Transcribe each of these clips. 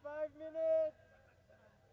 5 minutes. 5 minutes.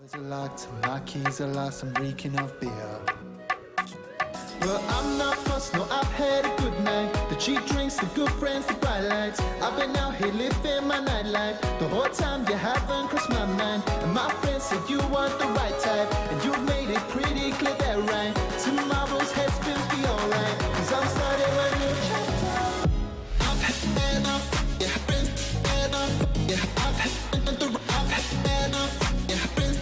Doors are locked, my keys are lost, I'm reeking of beer. Well, I'm not fussed, no, I've had a good night. The cheap drinks, the good friends, the bright lights. I've been out here living my nightlife. The whole time you haven't crossed my mind. And my friends said you want the right type. And you've made it pretty clear that right. Tomorrow's headspins be alright. Cause I'm starting a new chapter. I've had enough, yeah, been enough, yeah, I've had enough, yeah, been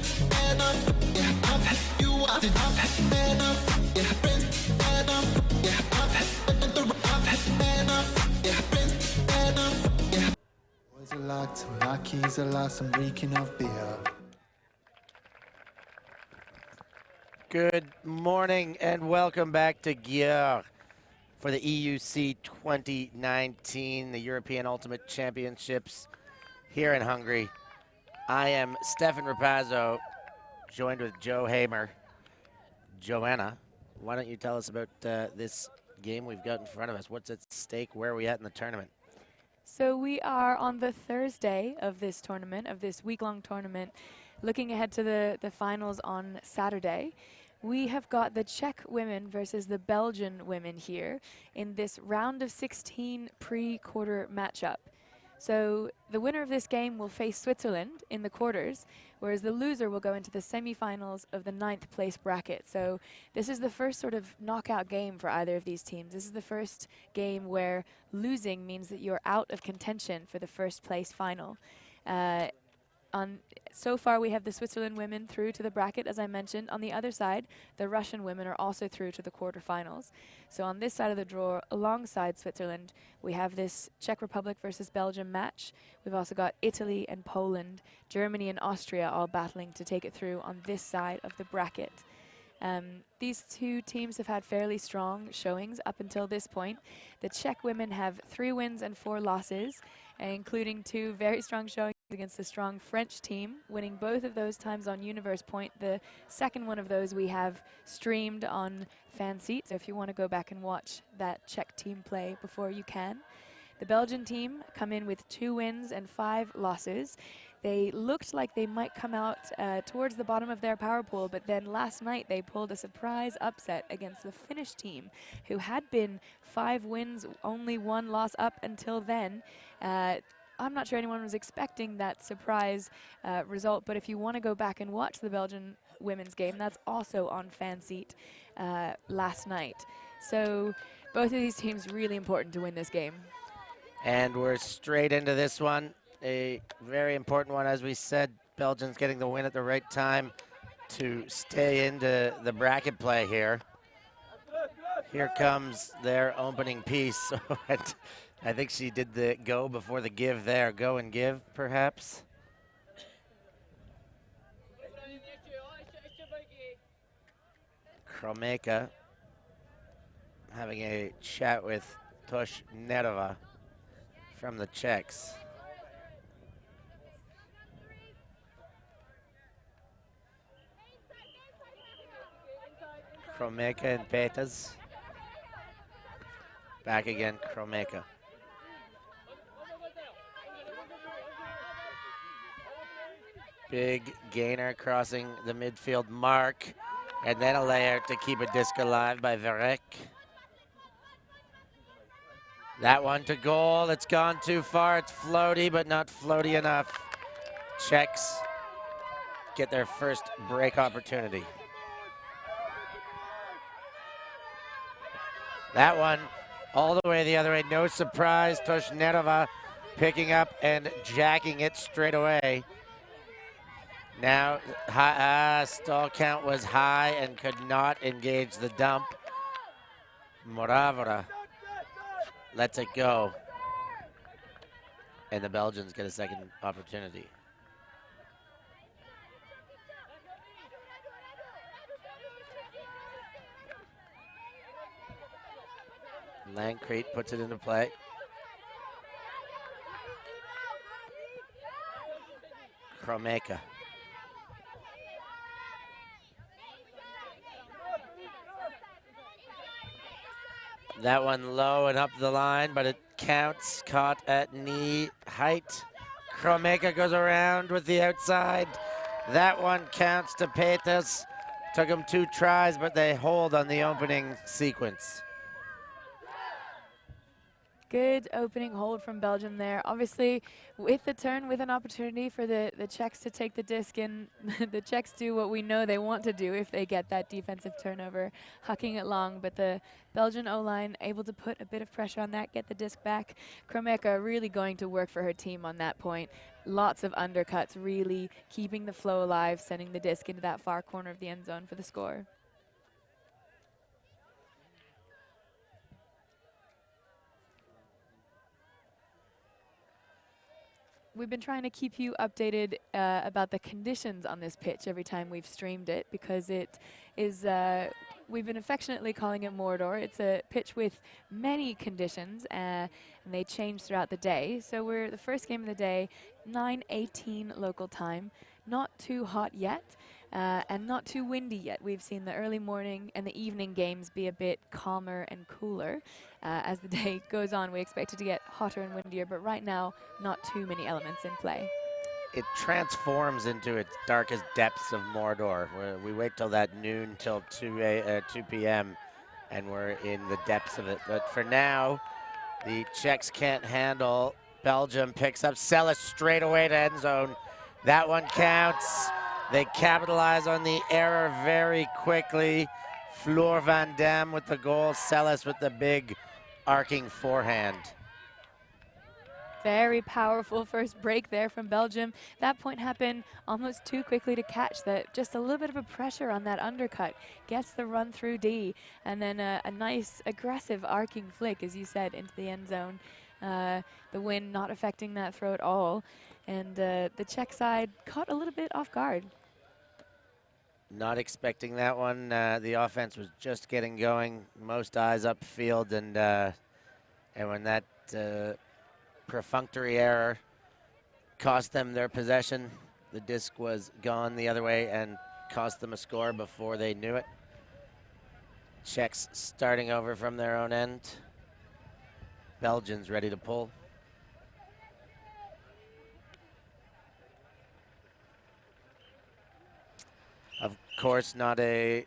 enough, yeah, I've had you want it, I've had enough, yeah, been enough, yeah, I've had enough, yeah, been enough, yeah. Doors are locked, my keys are lost, I'm reeking of beer. Good morning and welcome back to Győr for the EUC 2019, the European Ultimate Championships here in Hungary. I am Stefan Rapazzo, joined with Joe Hamer. Joanna, why don't you tell us about this game we've got in front of us? What's at stake? Where are we at in the tournament? So we are on the Thursday of this tournament, of this week-long tournament, looking ahead to the finals on Saturday. We have got the Czech women versus the Belgian women here in this round of 16 pre-quarter matchup. So the winner of this game will face Switzerland in the quarters, whereas the loser will go into the semifinals of the 9th place bracket. So this is the first sort of knockout game for either of these teams. This is the first game where losing means that you're out of contention for the first place final. So far, we have the Switzerland women through to the bracket, as I mentioned. On the other side, the Russian women are also through to the quarterfinals. So on this side of the draw, alongside Switzerland, we have this Czech Republic versus Belgium match. We've also got Italy and Poland, Germany and Austria all battling to take it through on this side of the bracket. These two teams have had fairly strong showings up until this point. The Czech women have 3 wins and 4 losses, including 2 very strong showings against a strong French team, winning both of those times on Universe Point. The second one of those we have streamed on Fan Seat, so if you want to go back and watch that Czech team play before, you can. The Belgian team come in with 2 wins and 5 losses. They looked like they might come out towards the bottom of their power pool, but then last night they pulled a surprise upset against the Finnish team, who had been 5 wins, only 1 loss up until then. I'm not sure anyone was expecting that surprise result, but if you want to go back and watch the Belgian women's game, that's also on Fan Seat last night. So both of these teams really important to win this game. And we're straight into this one. A very important one, as we said. Belgium's getting the win at the right time to stay into the bracket play here. Here comes their opening piece. I think she did the go before the give there. Go and give, perhaps. Kromeka having a chat with Toshnerova from the Czechs. Kromeka and Peters. Back again, Kromeka. Big gainer crossing the midfield mark. And then a layer to keep a disc alive by Verek. That one to goal. It's gone too far. It's floaty, but not floaty enough. Czechs get their first break opportunity. That one all the way the other way. No surprise. Toshnerova picking up and jacking it straight away. Now, stall count was high and could not engage the dump. Moravora lets it go. And the Belgians get a second opportunity. Lancrete puts it into play. Kromeka. That one low and up the line, but it counts. Caught at knee height. Kromeka goes around with the outside. That one counts to Peters. Took him 2 tries, but they hold on the opening sequence. Good opening hold from Belgium there. Obviously, with the turn, with an opportunity for the Czechs to take the disc in, the Czechs do what we know they want to do if they get that defensive turnover, hucking it long. But the Belgian O-line able to put a bit of pressure on that, get the disc back. Kromeka really going to work for her team on that point. Lots of undercuts, really keeping the flow alive, sending the disc into that far corner of the end zone for the score. We've been trying to keep you updated about the conditions on this pitch every time we've streamed it, because it is, we've been affectionately calling it Mordor. It's a pitch with many conditions, and they change throughout the day. So we're the first game of the day, 9:18 local time. Not too hot yet, and not too windy yet. We've seen the early morning and the evening games be a bit calmer and cooler. As the day goes on, we expect it to get hotter and windier, but right now, not too many elements in play. It transforms into its darkest depths of Mordor, where we wait till that noon till 2 p.m. and we're in the depths of it. But for now, the Czechs can't handle. Belgium picks up Sellis straight away to end zone. That one counts. They capitalize on the error very quickly. Floor Van Dam with the goal. Sellis with the big arcing forehand. Very powerful first break there from Belgium. That point happened almost too quickly to catch. That just a little bit of a pressure on that undercut. Gets the run through D. And then a nice aggressive arcing flick, as you said, into the end zone. The wind not affecting that throw at all. And the Czech side caught a little bit off guard. Not expecting that one. The offense was just getting going. Most eyes upfield, and when that perfunctory error cost them their possession, the disc was gone the other way and cost them a score before they knew it. Czechs starting over from their own end. Belgians ready to pull. Of course, not a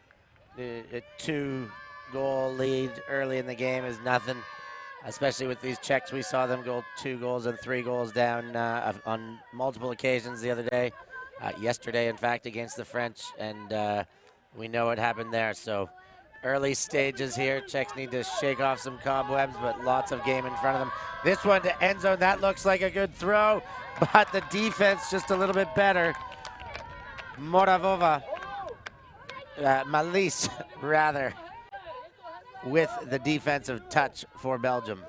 2-goal lead early in the game is nothing, especially with these Czechs. We saw them go 2 goals and 3 goals down on multiple occasions the other day, yesterday, in fact, against the French, and we know what happened there. So early stages here. Czechs need to shake off some cobwebs, but lots of game in front of them. This one to end zone. That looks like a good throw, but the defense just a little bit better. Moravova. Malise, rather. with the defensive touch for Belgium.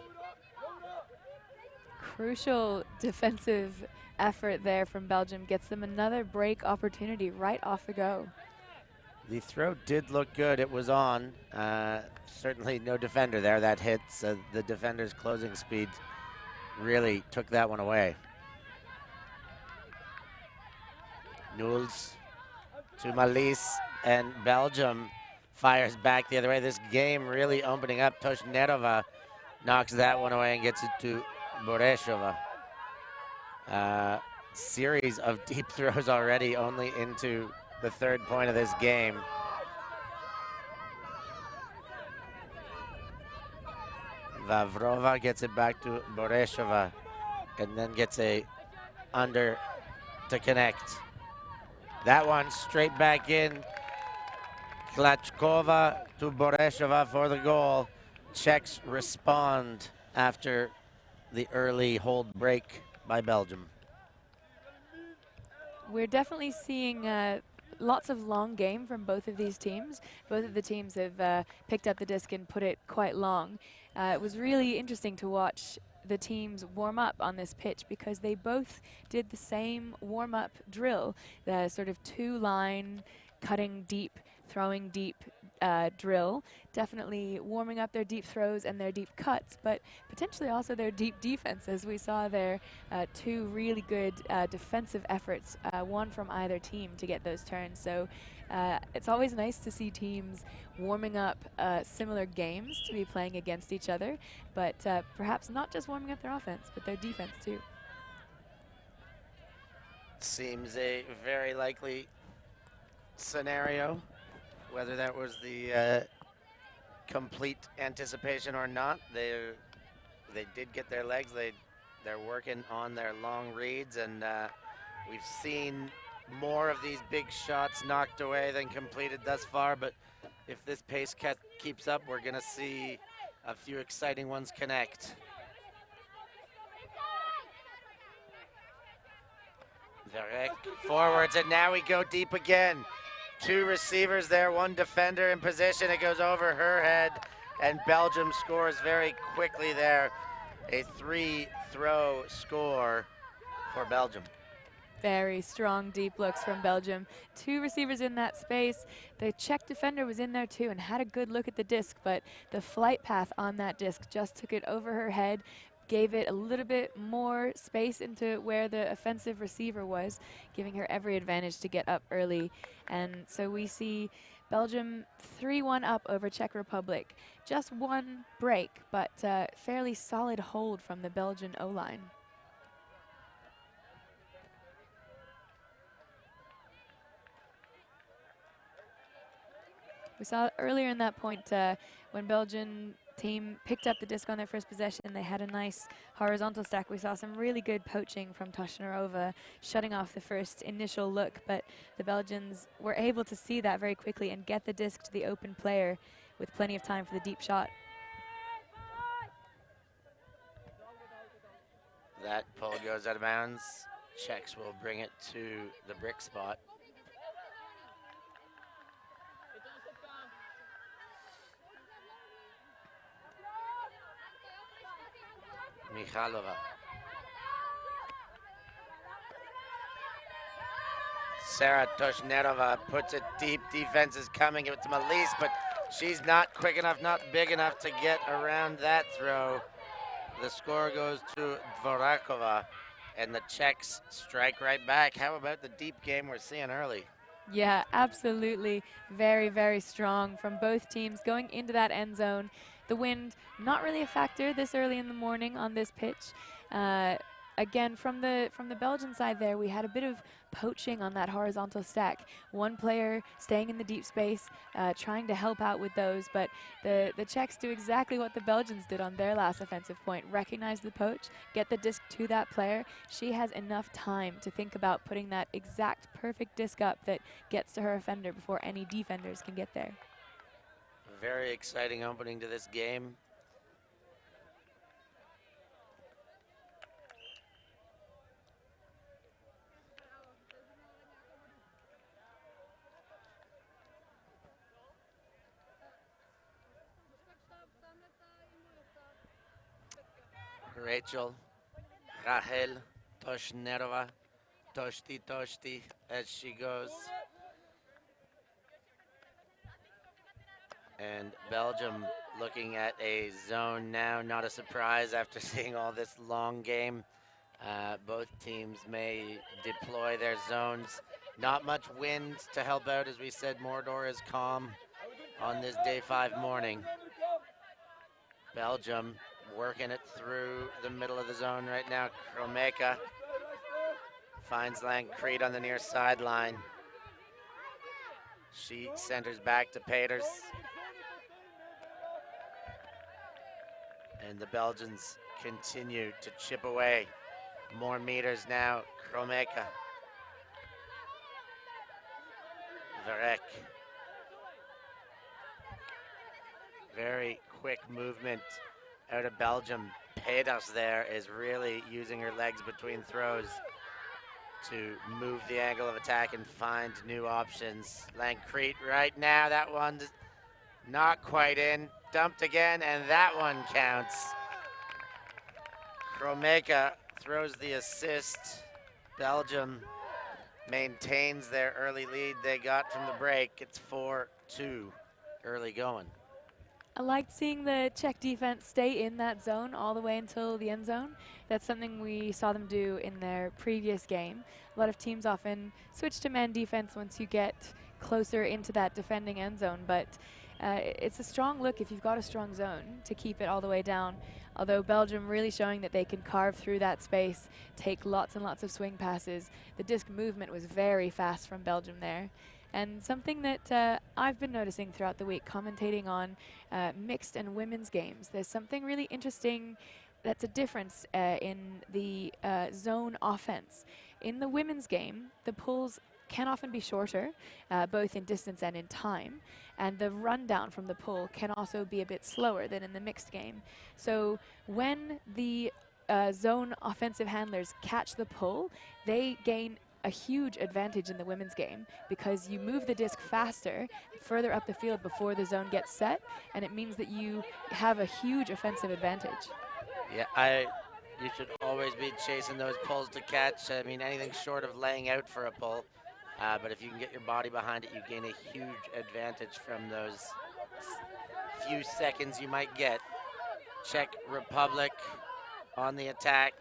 Crucial defensive effort there from Belgium gets them another break opportunity right off the go. The throw did look good. It was on. Certainly no defender there. That hits the defender's closing speed really took that one away. Nules to Malise, and Belgium fires back the other way. This game really opening up. Toshnetova knocks that one away and gets it to Boreshova. Series of deep throws already, only into the third point of this game. Vavrova gets it back to Boreshova and then gets a under to connect. That one straight back in. Klachkova to Boreshova for the goal. Czechs respond after the early hold break by Belgium. We're definitely seeing lots of long game from both of these teams. Both of the teams have picked up the disc and put it quite long. It was really interesting to watch the teams warm up on this pitch because they both did the same warm-up drill, the sort of two-line cutting deep, throwing deep drill, definitely warming up their deep throws and their deep cuts, but potentially also their deep defenses. We saw there two really good defensive efforts, one from either team to get those turns. So it's always nice to see teams warming up similar games to be playing against each other, but perhaps not just warming up their offense, but their defense too. Seems a very likely scenario. Whether that was the complete anticipation or not, they did get their legs. They're working on their long reads, and we've seen more of these big shots knocked away than completed thus far. But if this pace keeps up, we're going to see a few exciting ones connect. Verek forwards, and now we go deep again. Two receivers there, one defender in position. It goes over her head, and Belgium scores very quickly there. A three-throw score for Belgium. Very strong deep looks from Belgium. Two receivers in that space. The Czech defender was in there too and had a good look at the disc, but the flight path on that disc just took it over her head, gave it a little bit more space into where the offensive receiver was, giving her every advantage to get up early. And so we see Belgium 3-1 up over Czech Republic. Just one break, but fairly solid hold from the Belgian O-line. We saw earlier in that point when Belgian team picked up the disc on their first possession, they had a nice horizontal stack. We saw some really good poaching from Toshnarova, shutting off the first initial look, but the Belgians were able to see that very quickly and get the disc to the open player with plenty of time for the deep shot. That pull goes out of bounds. Czechs will bring it to the brick spot. Mikhailova. Sarah Toshnetova puts it deep. Defense is coming. It's Malise, but she's not quick enough, not big enough to get around that throw. The score goes to Dvorakova, and the Czechs strike right back. How about the deep game we're seeing early? Yeah, absolutely. Very, very strong from both teams going into that end zone. The wind, not really a factor this early in the morning on this pitch. Again, from the Belgian side there, we had a bit of poaching on that horizontal stack. One player staying in the deep space, trying to help out with those, but the Czechs do exactly what the Belgians did on their last offensive point. Recognize the poach, get the disc to that player. She has enough time to think about putting that exact perfect disc up that gets to her offender before any defenders can get there. Very exciting opening to this game. Rachel, Rahel Toshnerova, Toshti as she goes. And Belgium looking at a zone now, not a surprise after seeing all this long game. Both teams may deploy their zones. Not much wind to help out, as we said, Mordor is calm on this day 5 morning. Belgium working it through the middle of the zone right now. Kromeka finds Lancrete on the near sideline. She centers back to Peters. And the Belgians continue to chip away. More meters now, Kromeka. Verek. Very quick movement out of Belgium. Peters there is really using her legs between throws to move the angle of attack and find new options. Lancrete right now, that one's not quite in. Dumped again, and that one counts. Kromeka throws the assist. Belgium maintains their early lead they got from the break. It's 4-2 early going. I liked seeing the Czech defense stay in that zone all the way until the end zone. That's something we saw them do in their previous game. A lot of teams often switch to man defense once you get closer into that defending end zone, but it's a strong look if you've got a strong zone to keep it all the way down. Although Belgium really showing that they can carve through that space, take lots and lots of swing passes. The disc movement was very fast from Belgium there. And something that I've been noticing throughout the week, commentating on mixed and women's games, there's something really interesting that's a difference in the zone offense. In the women's game, the pulls can often be shorter, both in distance and in time. And the rundown from the pull can also be a bit slower than in the mixed game. So when the zone offensive handlers catch the pull, they gain a huge advantage in the women's game because you move the disc faster, further up the field before the zone gets set, and it means that you have a huge offensive advantage. Yeah, you should always be chasing those pulls to catch. I mean, anything short of laying out for a pull. But if you can get your body behind it, you gain a huge advantage from those few seconds you might get. Czech Republic on the attack.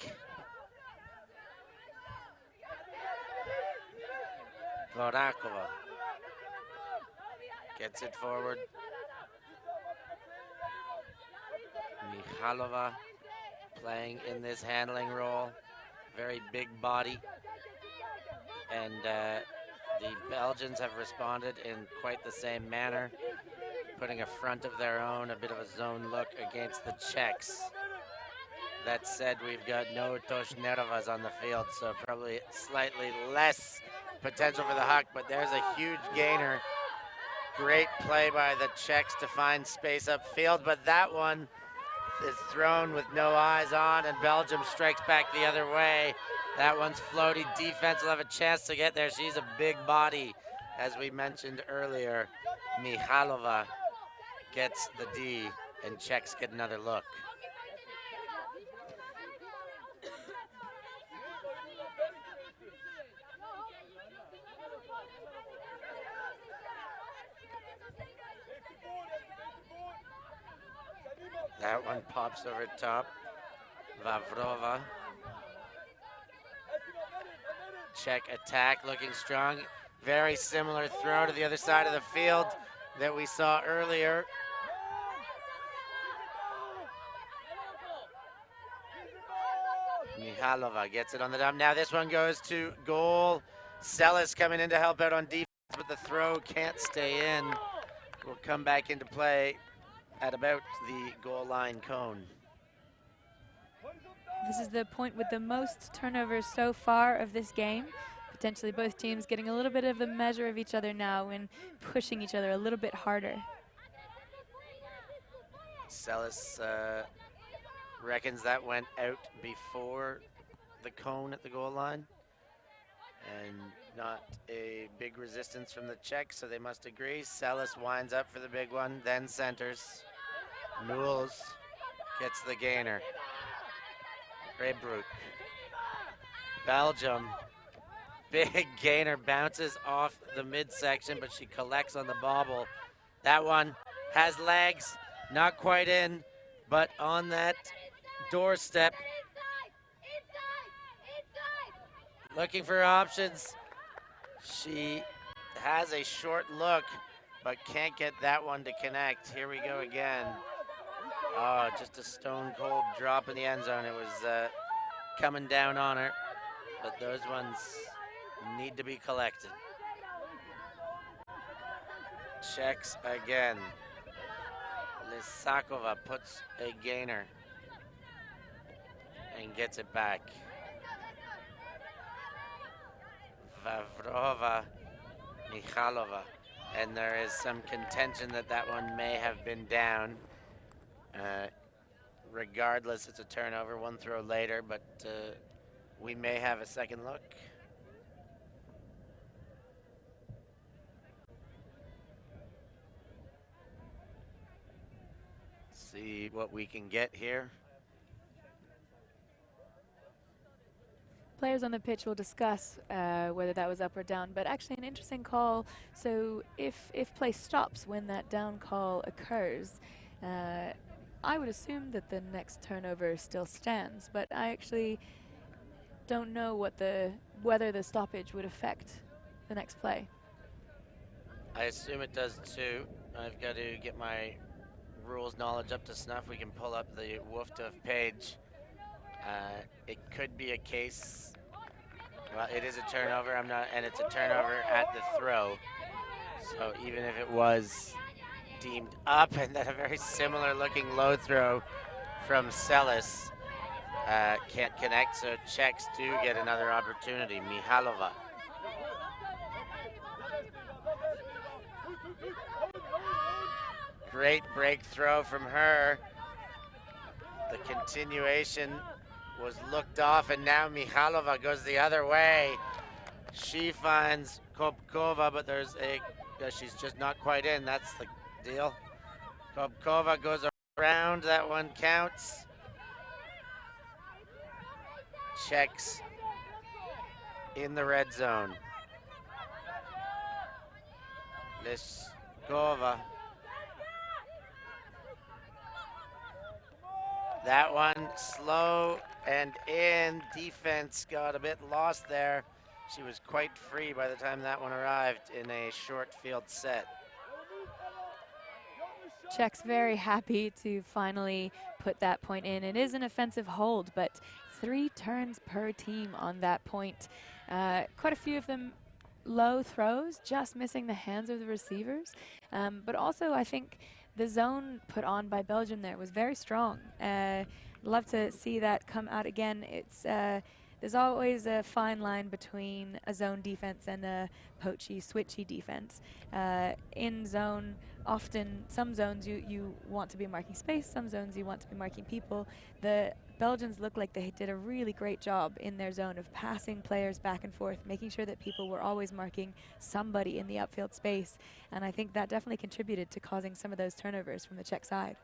Vorakova gets it forward. Michalova playing in this handling role. Very big body. And the Belgians have responded in quite the same manner, putting a front of their own, a bit of a zone look against the Czechs. That said, we've got no Toshnerovas on the field, so probably slightly less potential for the Huck, but there's a huge gainer. Great play by the Czechs to find space upfield, but that one is thrown with no eyes on, and Belgium strikes back the other way. That one's floaty. Defense will have a chance to get there. She's a big body, as we mentioned earlier. Michalova gets the D, and Czechs get another look. That one pops over top. Vavrova. Czech attack looking strong. Very similar throw to the other side of the field that we saw earlier. Michalova gets it on the dump. Now this one goes to goal. Sellis coming in to help out on defense, but the throw can't stay in. Will come back into play at about the goal line cone. This is the point with the most turnovers so far of this game. Potentially both teams getting a little bit of the measure of each other now and pushing each other a little bit harder. Sellis reckons that went out before the cone at the goal line. And not a big resistance from the Czechs, so they must agree. Sellis winds up for the big one, then centers. Newells gets the gainer. Rebrook. Belgium. Big gainer, bounces off the midsection, but she collects on the bobble. That one has legs, not quite in, but on that doorstep. Looking for options. She has a short look, but can't get that one to connect. Here we go again. Oh, just a stone cold drop in the end zone. It was coming down on her, but those ones need to be collected. Czechs again. Lisakova puts a gainer and gets it back. Vavrova, Mikhailova, and there is some contention that that one may have been down. Regardless, it's a turnover, one throw later, but we may have a second look. See what we can get here. Players on the pitch will discuss whether that was up or down, but actually an interesting call. So if play stops when that down call occurs, I would assume that the next turnover still stands, but I actually don't know whether the stoppage would affect the next play. I assume it does too. I've got to get my rules knowledge up to snuff. We can pull up the Wooftoof page. It could be a case. Well, it is a turnover. And it's a turnover at the throw. So even if it was deemed up, and then a very similar looking low throw from Celis can't connect. So Czechs do get another opportunity. Mihalova. Great break throw from her. The continuation was looked off, and now Mihalova goes the other way. She finds Kopkova, but she's just not quite in. That's the deal. Kopkova goes around. That one counts. Czechs in the red zone. Liskova. That one slow and in. Defense got a bit lost there. She was quite free by the time that one arrived in a short field set. Czechs very happy to finally put that point in. It is an offensive hold, but 3 turns per team on that point. Quite a few of them low throws, just missing the hands of the receivers. But also, I think the zone put on by Belgium there was very strong. Love to see that come out again. It's there's always a fine line between a zone defense and a poachy, switchy defense. In zone, often some zones you want to be marking space, some zones you want to be marking people. The Belgians look like they did a really great job in their zone of passing players back and forth, making sure that people were always marking somebody in the upfield space. And I think that definitely contributed to causing some of those turnovers from the Czech side.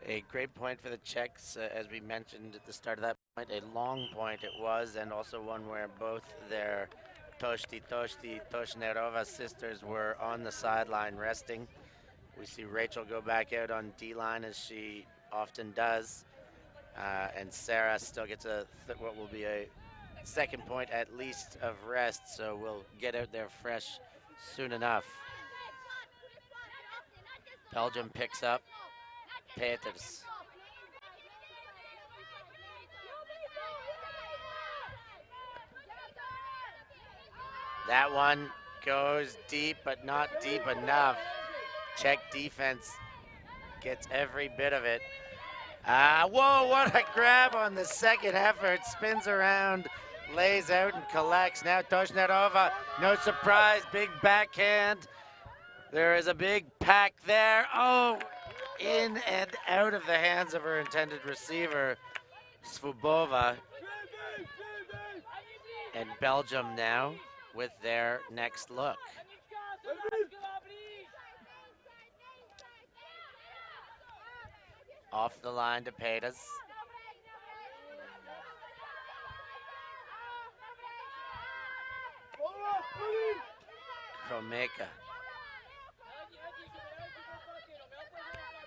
A great point for the Czechs, as we mentioned at the start of that point, a long point it was, and also one where both their Toshnerova sisters were on the sideline resting. We see Rachel go back out on D-line, as she often does, and Sarah still gets what will be a second point at least of rest, so we'll get out there fresh soon enough. Belgium picks up Peters. That one goes deep, but not deep enough. Czech defense gets every bit of it. Whoa, what a grab on the second effort. Spins around, lays out and collects. Now Toshnerova, no surprise, big backhand. There is a big pack there. Oh, in and out of the hands of her intended receiver, Svubova. And Belgium now with their next look. Off the line to Peters. Kromeka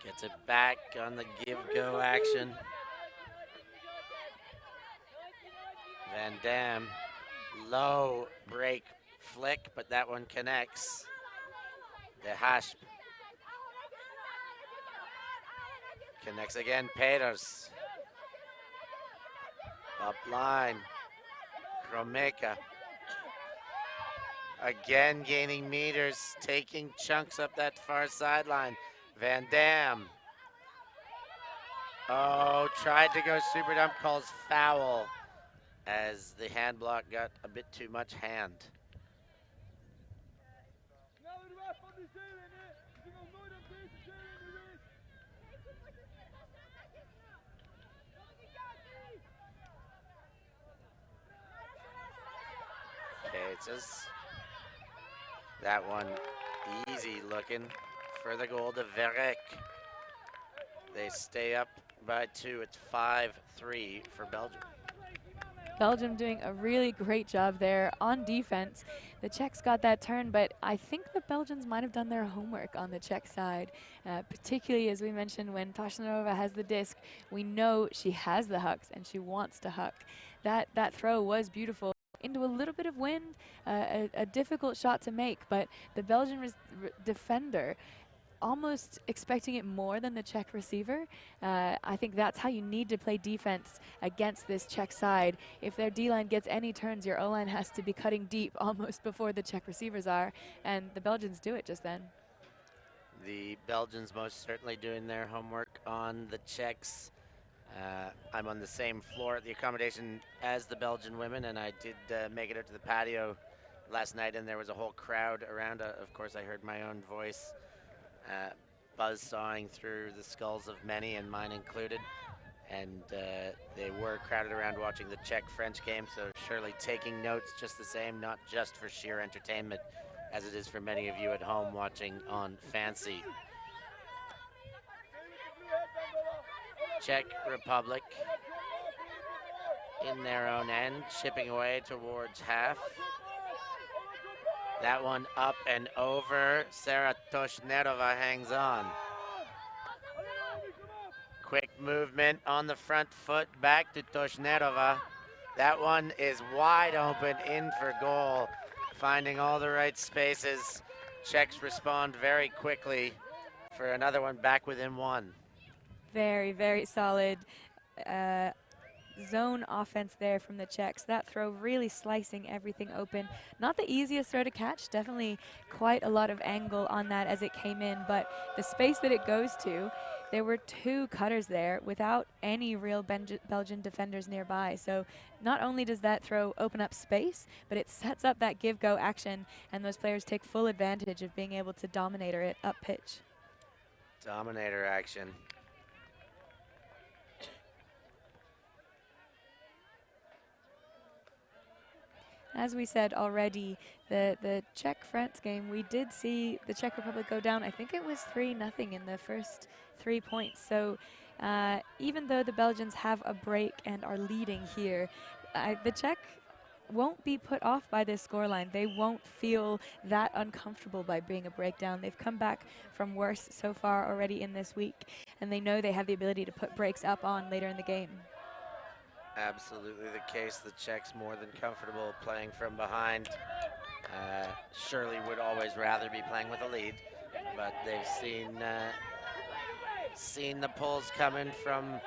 gets it back on the give-go action. Van Dam, low break flick, but that one connects. De Hasp connects again, Peters. Up line, Kromeka. Again gaining meters, taking chunks up that far sideline. Van Dam. Oh, tried to go super dump, calls foul as the hand block got a bit too much hand. Peters. That one easy looking for the goal to Verek. They stay up by 2. It's 5-3 for Belgium. Belgium doing a really great job there on defense. The Czechs got that turn, but I think the Belgians might have done their homework on the Czech side, particularly as we mentioned when Toshnerova has the disc. We know she has the hucks and she wants to huck. That throw was beautiful. Into a little bit of wind, a difficult shot to make, but the Belgian defender almost expecting it more than the Czech receiver. I think that's how you need to play defense against this Czech side. If their D-line gets any turns, your O-line has to be cutting deep almost before the Czech receivers are, and the Belgians do it just then. The Belgians most certainly doing their homework on the Czechs. I'm on the same floor at the accommodation as the Belgian women, and I did make it out to the patio last night, and there was a whole crowd around. Of course, I heard my own voice buzzsawing through the skulls of many, and mine included. And they were crowded around watching the Czech-French game, so surely taking notes just the same, not just for sheer entertainment, as it is for many of you at home watching on Fancy. Czech Republic in their own end, chipping away towards half. That one up and over. Sarah Toshnerova hangs on. Quick movement on the front foot, back to Toshnerova. That one is wide open, in for goal, finding all the right spaces. Czechs respond very quickly for another one back within 1. Very, very solid zone offense there from the Czechs. That throw really slicing everything open. Not the easiest throw to catch, definitely quite a lot of angle on that as it came in, but the space that it goes to, there were 2 cutters there without any real Belgian defenders nearby. So not only does that throw open up space, but it sets up that give-go action, and those players take full advantage of being able to dominate it up pitch. Dominator action. As we said already, the Czech-France game, we did see the Czech Republic go down. I think it was 3-0 in the first 3 points. So even though the Belgians have a break and are leading here, the Czech won't be put off by this scoreline. They won't feel that uncomfortable by being a breakdown. They've come back from worse so far already in this week, and they know they have the ability to put breaks up on later in the game. Absolutely the case. The Czechs more than comfortable playing from behind. Surely would always rather be playing with a lead, but they've seen the pulls coming from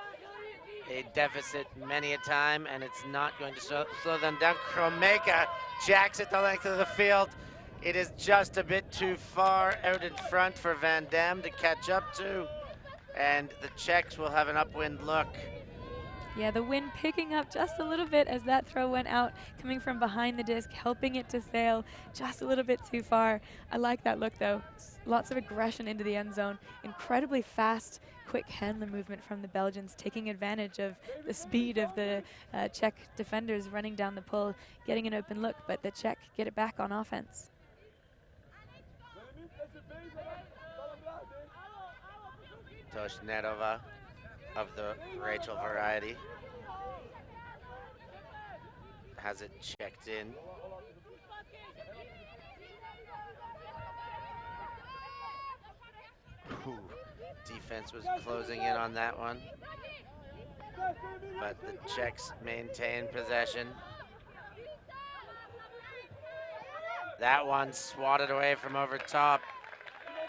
a deficit many a time, and it's not going to slow them down. Kromeka jacks it the length of the field. It is just a bit too far out in front for Van Dam to catch up to, and the Czechs will have an upwind look. Yeah, the wind picking up just a little bit as that throw went out, coming from behind the disc, helping it to sail just a little bit too far. I like that look, though. Lots of aggression into the end zone. Incredibly fast, quick handler movement from the Belgians, taking advantage of the speed of the Czech defenders running down the pull, getting an open look, but the Czech get it back on offense. Toshnerova of the Rachel variety has it checked in. Ooh, defense was closing in on that one. But the Czechs maintain possession. That one swatted away from over top.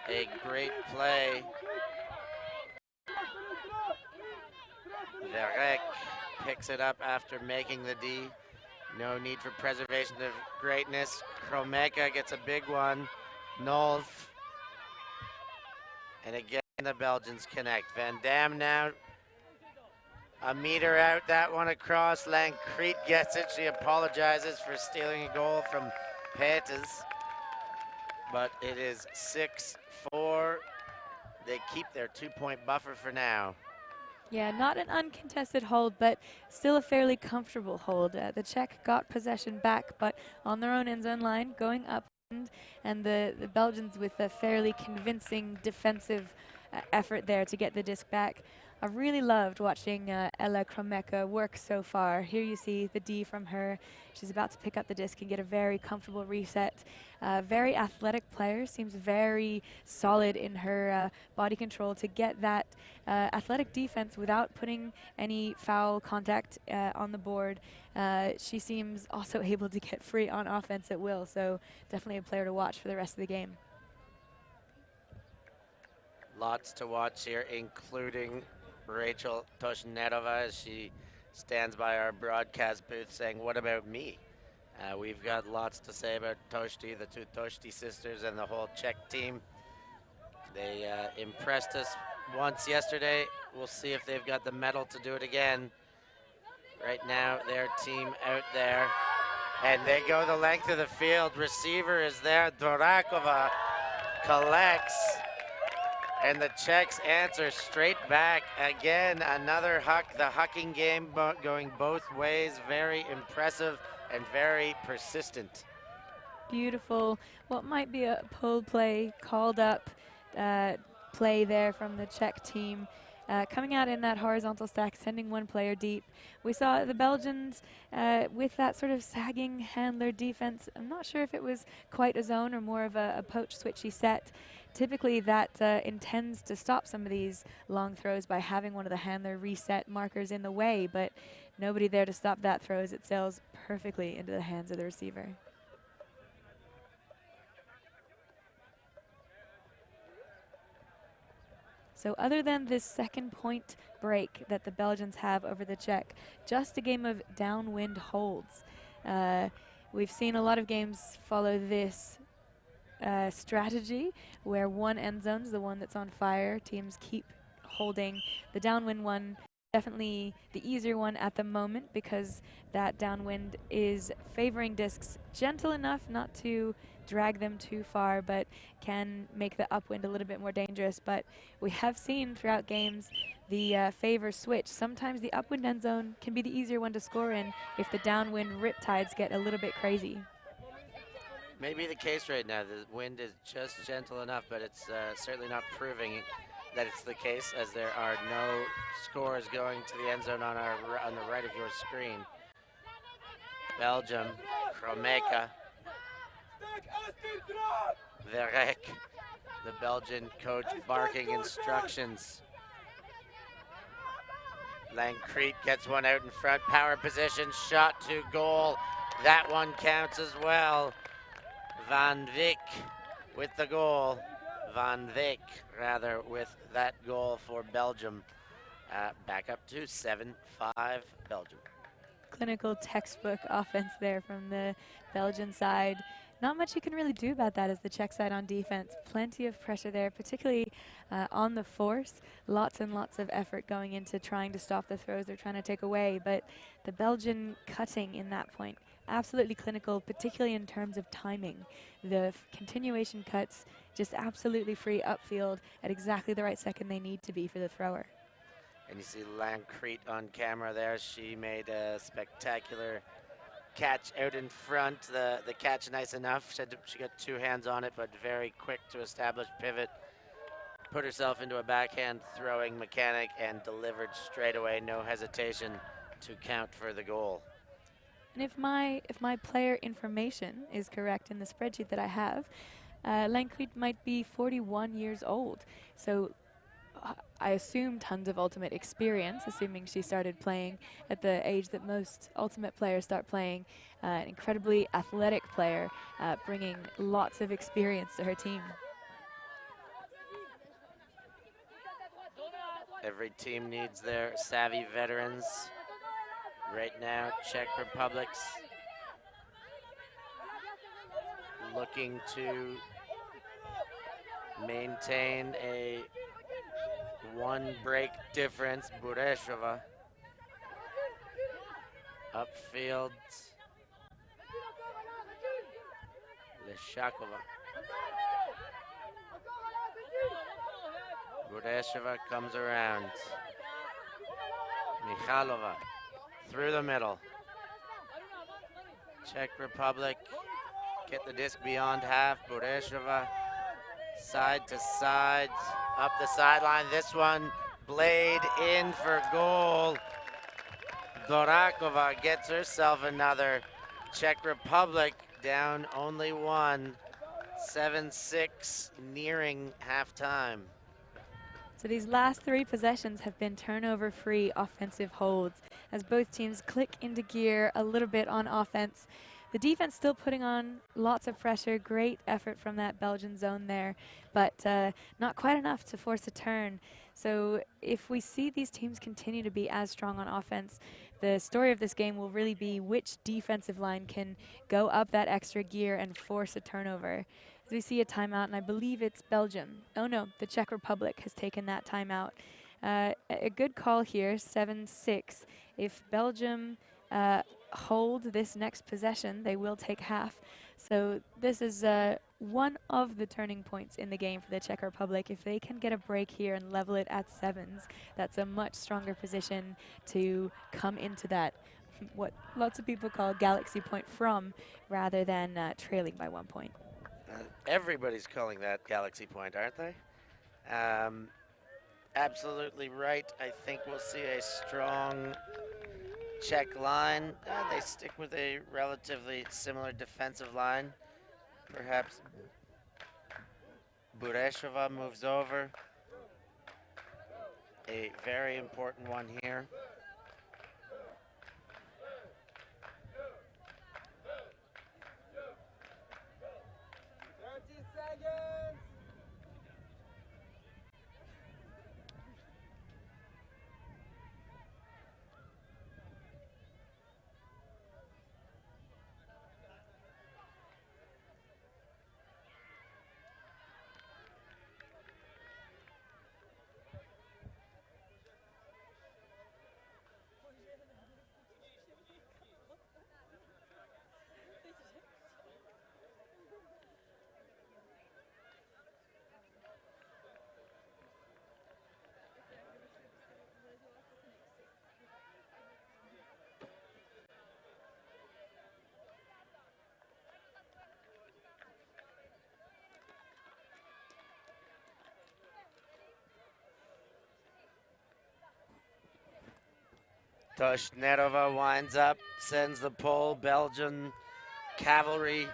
A great play. Verek picks it up after making the D. No need for preservation of greatness. Kromeka gets a big one. Nolf. And again, the Belgians connect. Van Dam now a meter out, that one across. Lancrete gets it. She apologizes for stealing a goal from Peters. But it is 6-4. They keep their 2-point buffer for now. Yeah, not an uncontested hold, but still a fairly comfortable hold. The Czech got possession back, but on their own end zone line, going up, and the Belgians with a fairly convincing defensive effort there to get the disc back. I've really loved watching Ella Kromeka work so far. Here you see the D from her. She's about to pick up the disc and get a very comfortable reset. Very athletic player, seems very solid in her body control to get that athletic defense without putting any foul contact on the board. She seems also able to get free on offense at will, so definitely a player to watch for the rest of the game. Lots to watch here, including Rachel Toshnetova as she stands by our broadcast booth saying, "What about me?" We've got lots to say about Toshti, the two Toshti sisters, and the whole Czech team. They impressed us once yesterday. We'll see if they've got the mettle to do it again. Right now, their team out there, and they go the length of the field. Receiver is there. Dorakova collects. And the Czechs answer straight back. Again, another huck. The hucking game going both ways. Very impressive and very persistent. Beautiful. What might be a pull play called up play there from the Czech team. Coming out in that horizontal stack, sending one player deep. We saw the Belgians with that sort of sagging handler defense. I'm not sure if it was quite a zone or more of a poach switchy set. Typically that intends to stop some of these long throws by having one of the handler reset markers in the way, but nobody there to stop that throw as it sails perfectly into the hands of the receiver. So other than this second point break that the Belgians have over the Czech, just a game of downwind holds. We've seen a lot of games follow this strategy where one end zone is the one that's on fire. Teams keep holding the downwind one, definitely the easier one at the moment because that downwind is favoring discs gentle enough not to drag them too far, but can make the upwind a little bit more dangerous. But we have seen throughout games the favor switch. Sometimes the upwind end zone can be the easier one to score in if the downwind riptides get a little bit crazy. Maybe the case right now. The wind is just gentle enough, but it's certainly not proving that it's the case, as there are no scores going to the end zone on the right of your screen. Belgium, Kromeka, Verek, the Belgian coach barking instructions. Lancrete gets one out in front, power position, shot to goal. That one counts as well. Van Vick with the goal. Van Vick, rather, with that goal for Belgium. Back up to 7-5 Belgium. Clinical textbook offense there from the Belgian side. Not much you can really do about that as the Czech side on defense. Plenty of pressure there, particularly on the force. Lots and lots of effort going into trying to stop the throws they're trying to take away. But the Belgian cutting in that point, absolutely clinical, particularly in terms of timing. The continuation cuts just absolutely free upfield at exactly the right second they need to be for the thrower. And you see Lancrete on camera there. She made a spectacular catch out in front. The catch nice enough. She got two hands on it, but very quick to establish pivot. Put herself into a backhand throwing mechanic and delivered straight away. No hesitation to count for the goal. And if my player information is correct in the spreadsheet that I have, Lankley might be 41 years old. So I assume tons of Ultimate experience, assuming she started playing at the age that most Ultimate players start playing. An incredibly athletic player, bringing lots of experience to her team. Every team needs their savvy veterans. Right now, Czech Republic's looking to maintain a one-break difference. Burešova upfield. Lešakova. Burešova comes around. Michalova through the middle. Czech Republic get the disc beyond half. Burešova side to side, up the sideline. This one, blade in for goal. Dorakova gets herself another. Czech Republic down only one. 7-6, nearing halftime. So these last three possessions have been turnover-free offensive holds as both teams click into gear a little bit on offense. The defense still putting on lots of pressure. Great effort from that Belgian zone there, but not quite enough to force a turn. So if we see these teams continue to be as strong on offense, the story of this game will really be which defensive line can go up that extra gear and force a turnover. As we see a timeout, and I believe it's Belgium. Oh no, the Czech Republic has taken that timeout. A good call here, 7-6. If Belgium hold this next possession, they will take half. So this is one of the turning points in the game for the Czech Republic. If they can get a break here and level it at sevens, that's a much stronger position to come into that, what lots of people call galaxy point from, rather than trailing by 1 point. Everybody's calling that galaxy point, aren't they? Absolutely right. I think we'll see a strong Czech line. They stick with a relatively similar defensive line. Perhaps Burešova moves over. A very important one here. Toshnerova winds up, sends the pole. Belgian cavalry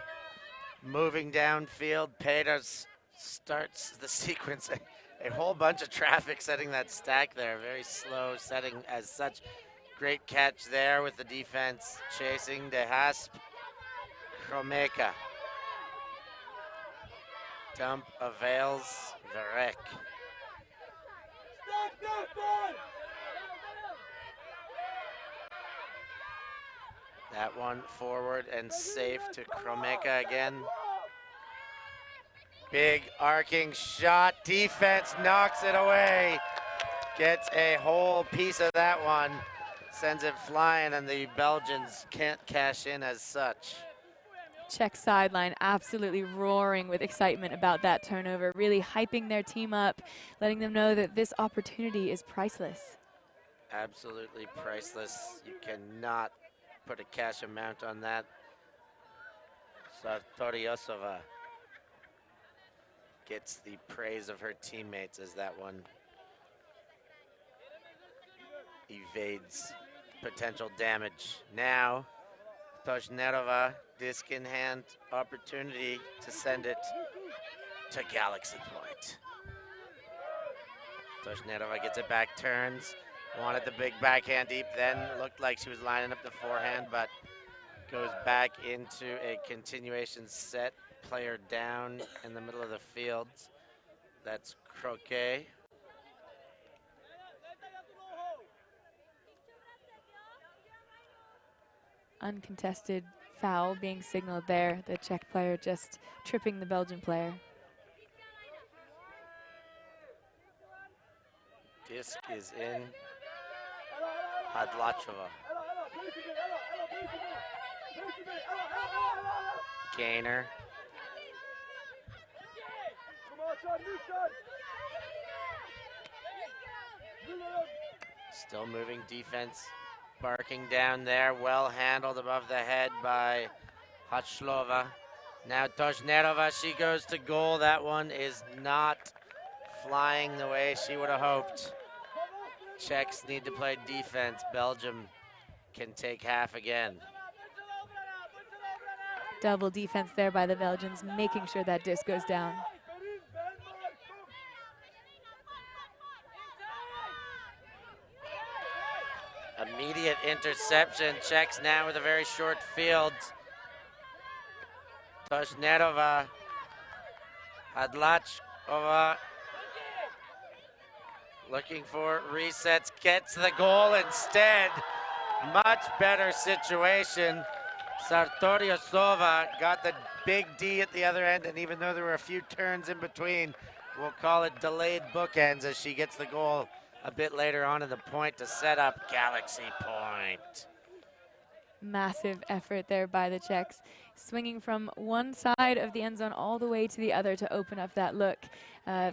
moving downfield. Peters starts the sequence. A whole bunch of traffic setting that stack there. Very slow setting as such. Great catch there with the defense chasing De Hasp. Kromeka. Dump avails. Verek. That one forward and safe to Kromeka again. Big arcing shot. Defense knocks it away. Gets a whole piece of that one. Sends it flying, and the Belgians can't cash in as such. Czech sideline absolutely roaring with excitement about that turnover, really hyping their team up, letting them know that this opportunity is priceless. Absolutely priceless. You cannot put a cash amount on that. Sartoriosova gets the praise of her teammates as that one evades potential damage. Now, Toshnerova, disc in hand, opportunity to send it to Galaxy Point. Toshnerova gets it back, turns, wanted the big backhand deep, then looked like she was lining up the forehand, but goes back into a continuation set. Player down in the middle of the field. That's Croquet. Uncontested foul being signaled there. The Czech player just tripping the Belgian player. Disc is in. Hadlachova. Gainer. Still moving defense. Barking down there. Well handled above the head by Hadlachova. Now Toshnerova, she goes to goal. That one is not flying the way she would have hoped. Czechs need to play defense. Belgium can take half again. Double defense there by the Belgians, making sure that disc goes down. Immediate interception. Czechs now with a very short field. Toshnerova, Hadlachova looking for resets, gets the goal instead. Much better situation. Sartoriosova got the big D at the other end, and even though there were a few turns in between, we'll call it delayed bookends as she gets the goal a bit later on in the point to set up Galaxy Point. Massive effort there by the Czechs, swinging from one side of the end zone all the way to the other to open up that look.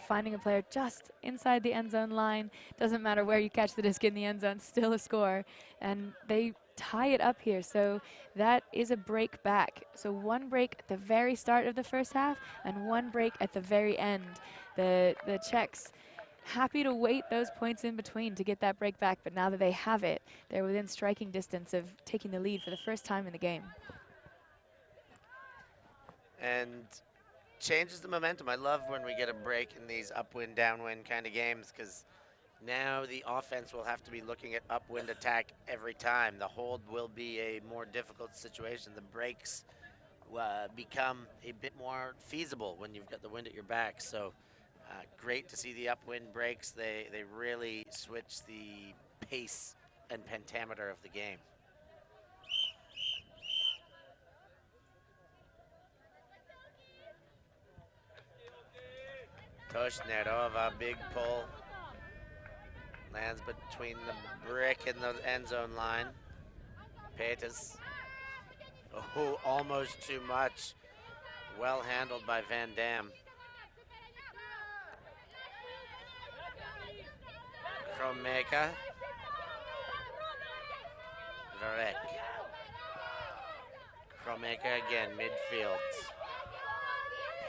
Finding a player just inside the end zone line. Doesn't matter where you catch the disc in the end zone, still a score. And they tie it up here, so that is a break back. So one break at the very start of the first half and one break at the very end. The Czechs happy to wait those points in between to get that break back, but now that they have it, they're within striking distance of taking the lead for the first time in the game. And changes the momentum. I love when we get a break in these upwind, downwind kind of games, because now the offense will have to be looking at upwind attack every time. The hold will be a more difficult situation. The breaks become a bit more feasible when you've got the wind at your back. So great to see the upwind breaks. They really switch the pace and pentameter of the game. Toshnerova, big pull. Lands between the brick and the end zone line. Peters. Oh, almost too much. Well handled by Van Dam. Kromeka. Varek. Kromeka again, midfield.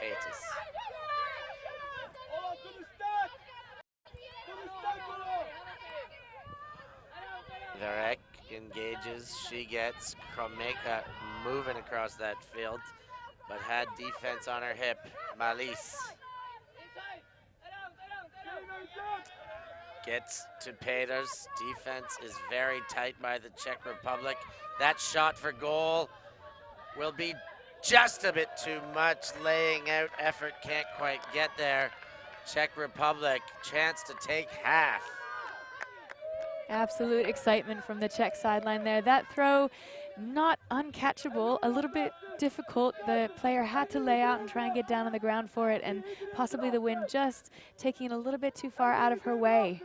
Peters. Varek engages, she gets Kromeka moving across that field, but had defense on her hip. Malis gets to Peters. Defense is very tight by the Czech Republic. That shot for goal will be just a bit too much. Laying out effort, can't quite get there. Czech Republic, chance to take half. Absolute excitement from the Czech sideline there. That throw, not uncatchable, a little bit difficult. The player had to lay out and try and get down on the ground for it, and possibly the wind just taking it a little bit too far out of her way.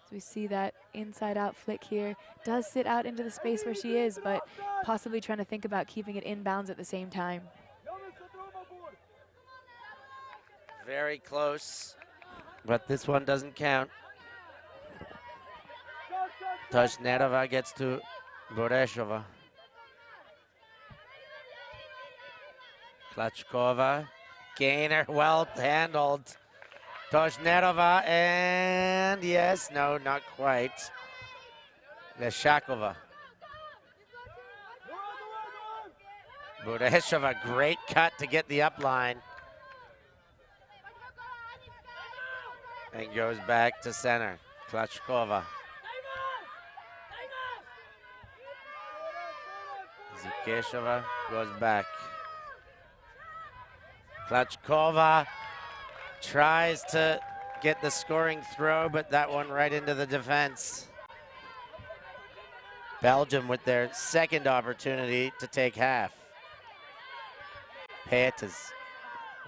So we see that inside-out flick here. Does sit out into the space where she is, but possibly trying to think about keeping it inbounds at the same time. Very close, but this one doesn't count. Toshnerova gets to Boreshova. Klachkova, Gainer, well handled. Toshnerova, and yes, no, not quite. Leshakova. Boreshova, great cut to get the up line. and goes back to center. Klachkova. Zikeshova goes back. Klachkova tries to get the scoring throw, but that one right into the defense. Belgium with their second opportunity to take half. Paetas.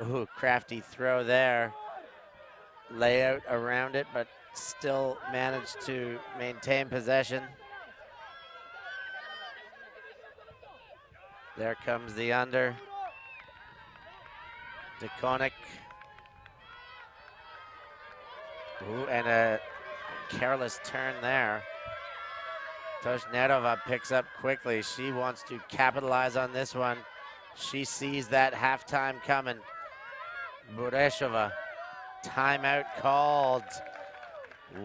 Ooh, crafty throw there. Layout around it, but still managed to maintain possession. There comes the under. DeConnick. Ooh, and a careless turn there. Toshnetova picks up quickly. She wants to capitalize on this one. She sees that halftime coming. Bureshova, timeout called.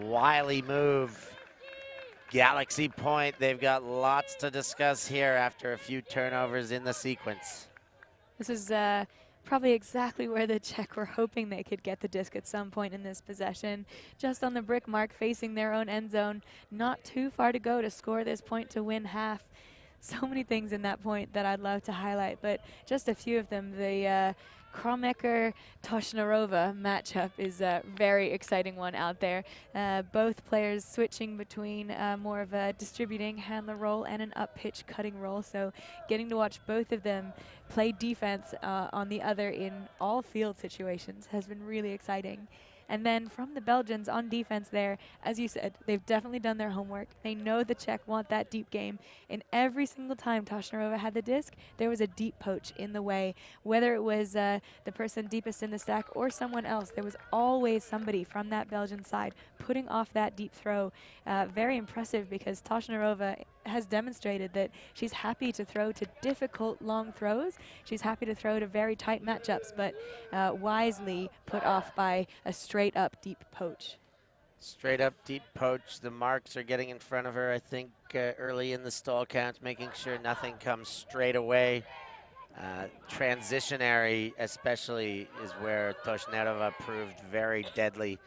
Wily move. Galaxy point. They've got lots to discuss here after a few turnovers in the sequence. This is probably exactly where the Czech were hoping they could get the disc at some point in this possession. Just on the brick mark, facing their own end zone. Not too far to go to score this point to win half. So many things in that point that I'd love to highlight, but just a few of them. The Kromecker-Toshnarova matchup is a very exciting one out there. Both players switching between more of a distributing handler role and an up-pitch cutting role, so getting to watch both of them play defense on the other in all field situations has been really exciting. And then from the Belgians on defense there, as you said, they've definitely done their homework. They know the Czech want that deep game. And every single time Toshnarova had the disc, there was a deep poach in the way. Whether it was the person deepest in the stack or someone else, there was always somebody from that Belgian side putting off that deep throw. Very impressive, because Toshnarova has demonstrated that she's happy to throw to difficult long throws. She's happy to throw to very tight matchups, but wisely put off by a straight up deep poach. Straight up deep poach. The marks are getting in front of her, I think, early in the stall count, making sure nothing comes straight away. Transitionary especially is where Toshnetova proved very deadly.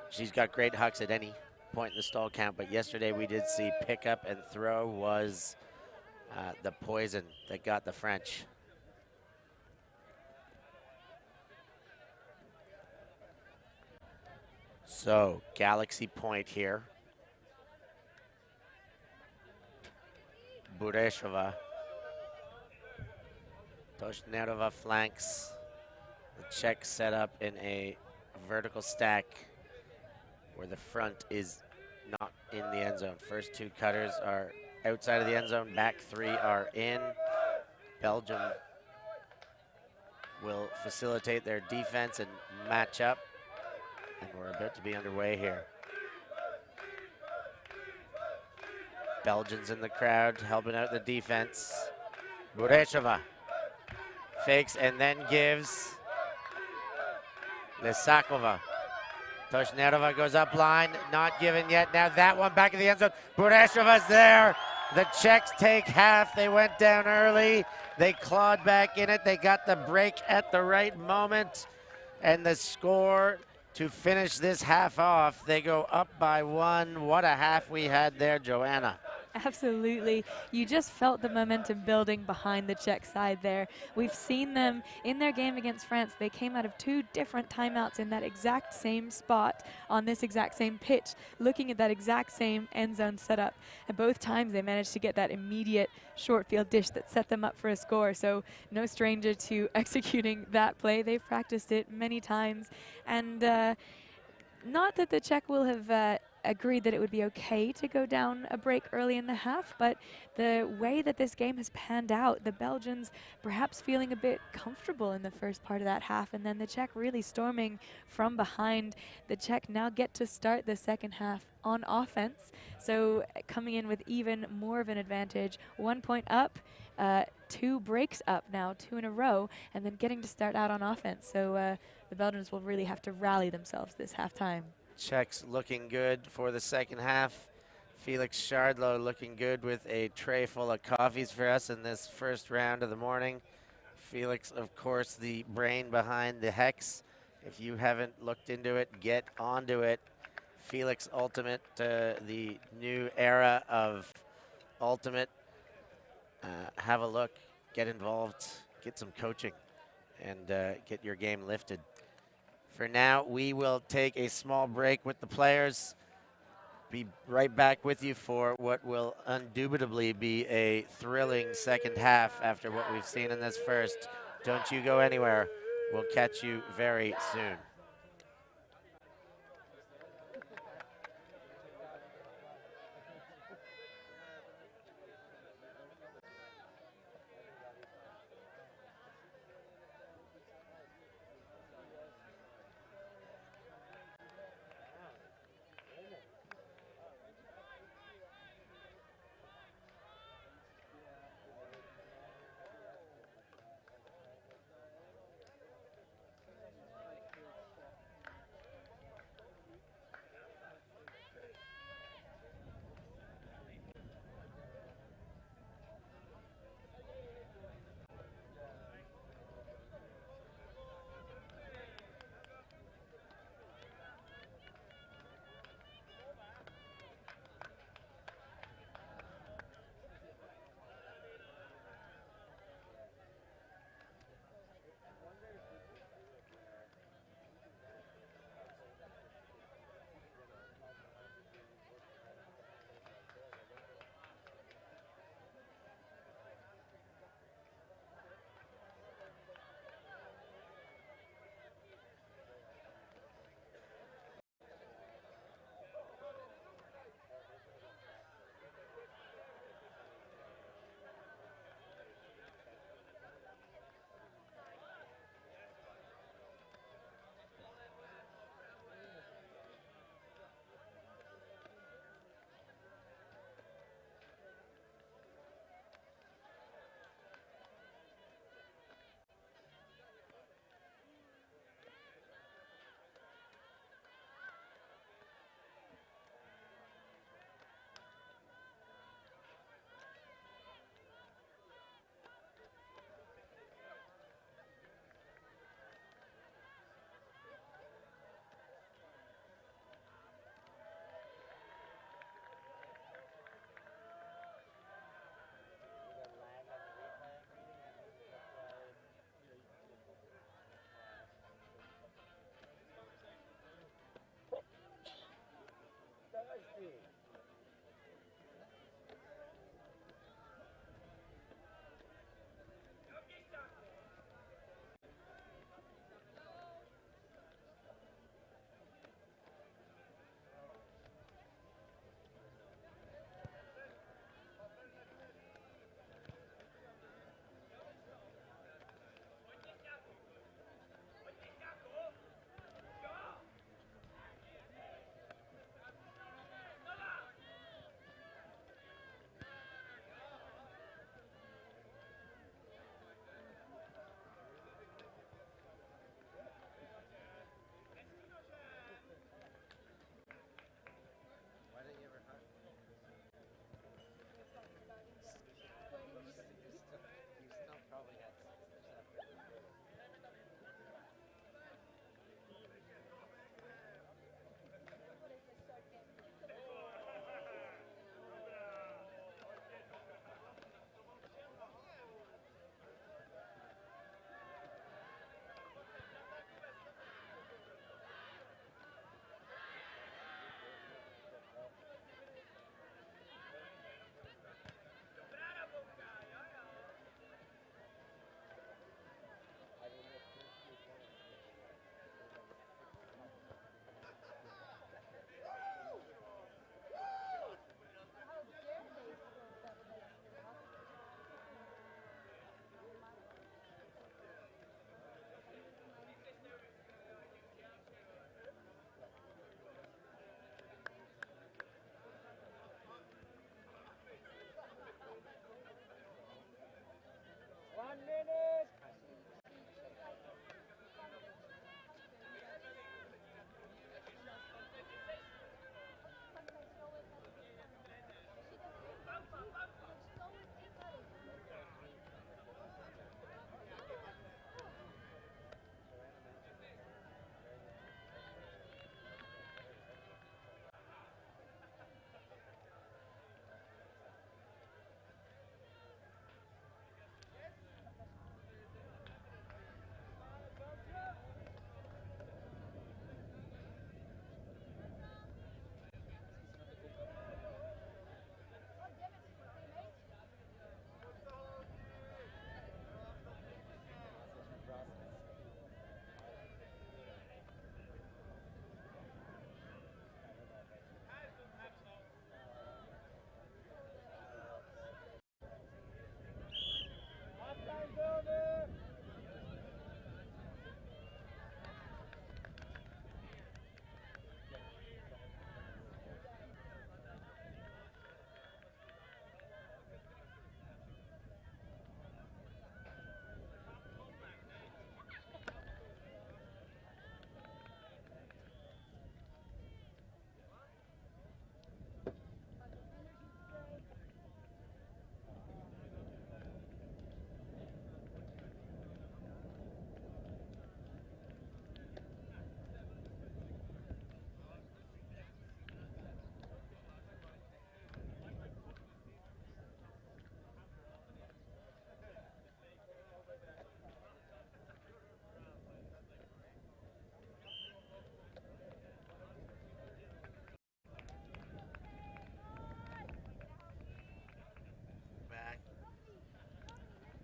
She's got great hucks at any point in the stall count, but yesterday we did see pickup and throw was the poison that got the French. So, Galaxy point here. Bureshova. Toshnetova flanks. The Czechs set up in a vertical stack where the front is not in the end zone. First two cutters are outside of the end zone, back three are in. Belgium will facilitate their defense and match up, and we're about to be underway here. Belgians in the crowd helping out the defense. Bureshova fakes and then gives. Lesakova. Toshnetova goes up line, not given yet. Now that one back in the end zone. Bureshova's there. The Czechs take half. They went down early. They clawed back in it. They got the break at the right moment. And the score to finish this half off, they go up by one. What a half we had there, Joanna. Absolutely. You just felt the momentum building behind the Czech side there. We've seen them in their game against France. They came out of two different timeouts in that exact same spot on this exact same pitch, looking at that exact same end zone setup. And both times they managed to get that immediate short field dish that set them up for a score. So no stranger to executing that play. They've practiced it many times. And not that the Czech will have agreed that it would be okay to go down a break early in the half, but the way that this game has panned out, the Belgians perhaps feeling a bit comfortable in the first part of that half, and then the Czech really storming from behind. The Czech now get to start the second half on offense, so coming in with even more of an advantage. 1 point up, 2 breaks up now, 2 in a row, and then getting to start out on offense. So the Belgians will really have to rally themselves this halftime. Czechs looking good for the second half. Felix Shardlow looking good with a tray full of coffees for us in this first round of the morning. Felix, of course, the brain behind the Hex If you haven't looked into it, get onto it. Felix Ultimate, the new era of Ultimate. Have a look, get involved, get some coaching, and get your game lifted. For now, we will take a small break with the players. Be right back with you for what will indubitably be a thrilling second half after what we've seen in this first. Don't you go anywhere. We'll catch you very soon.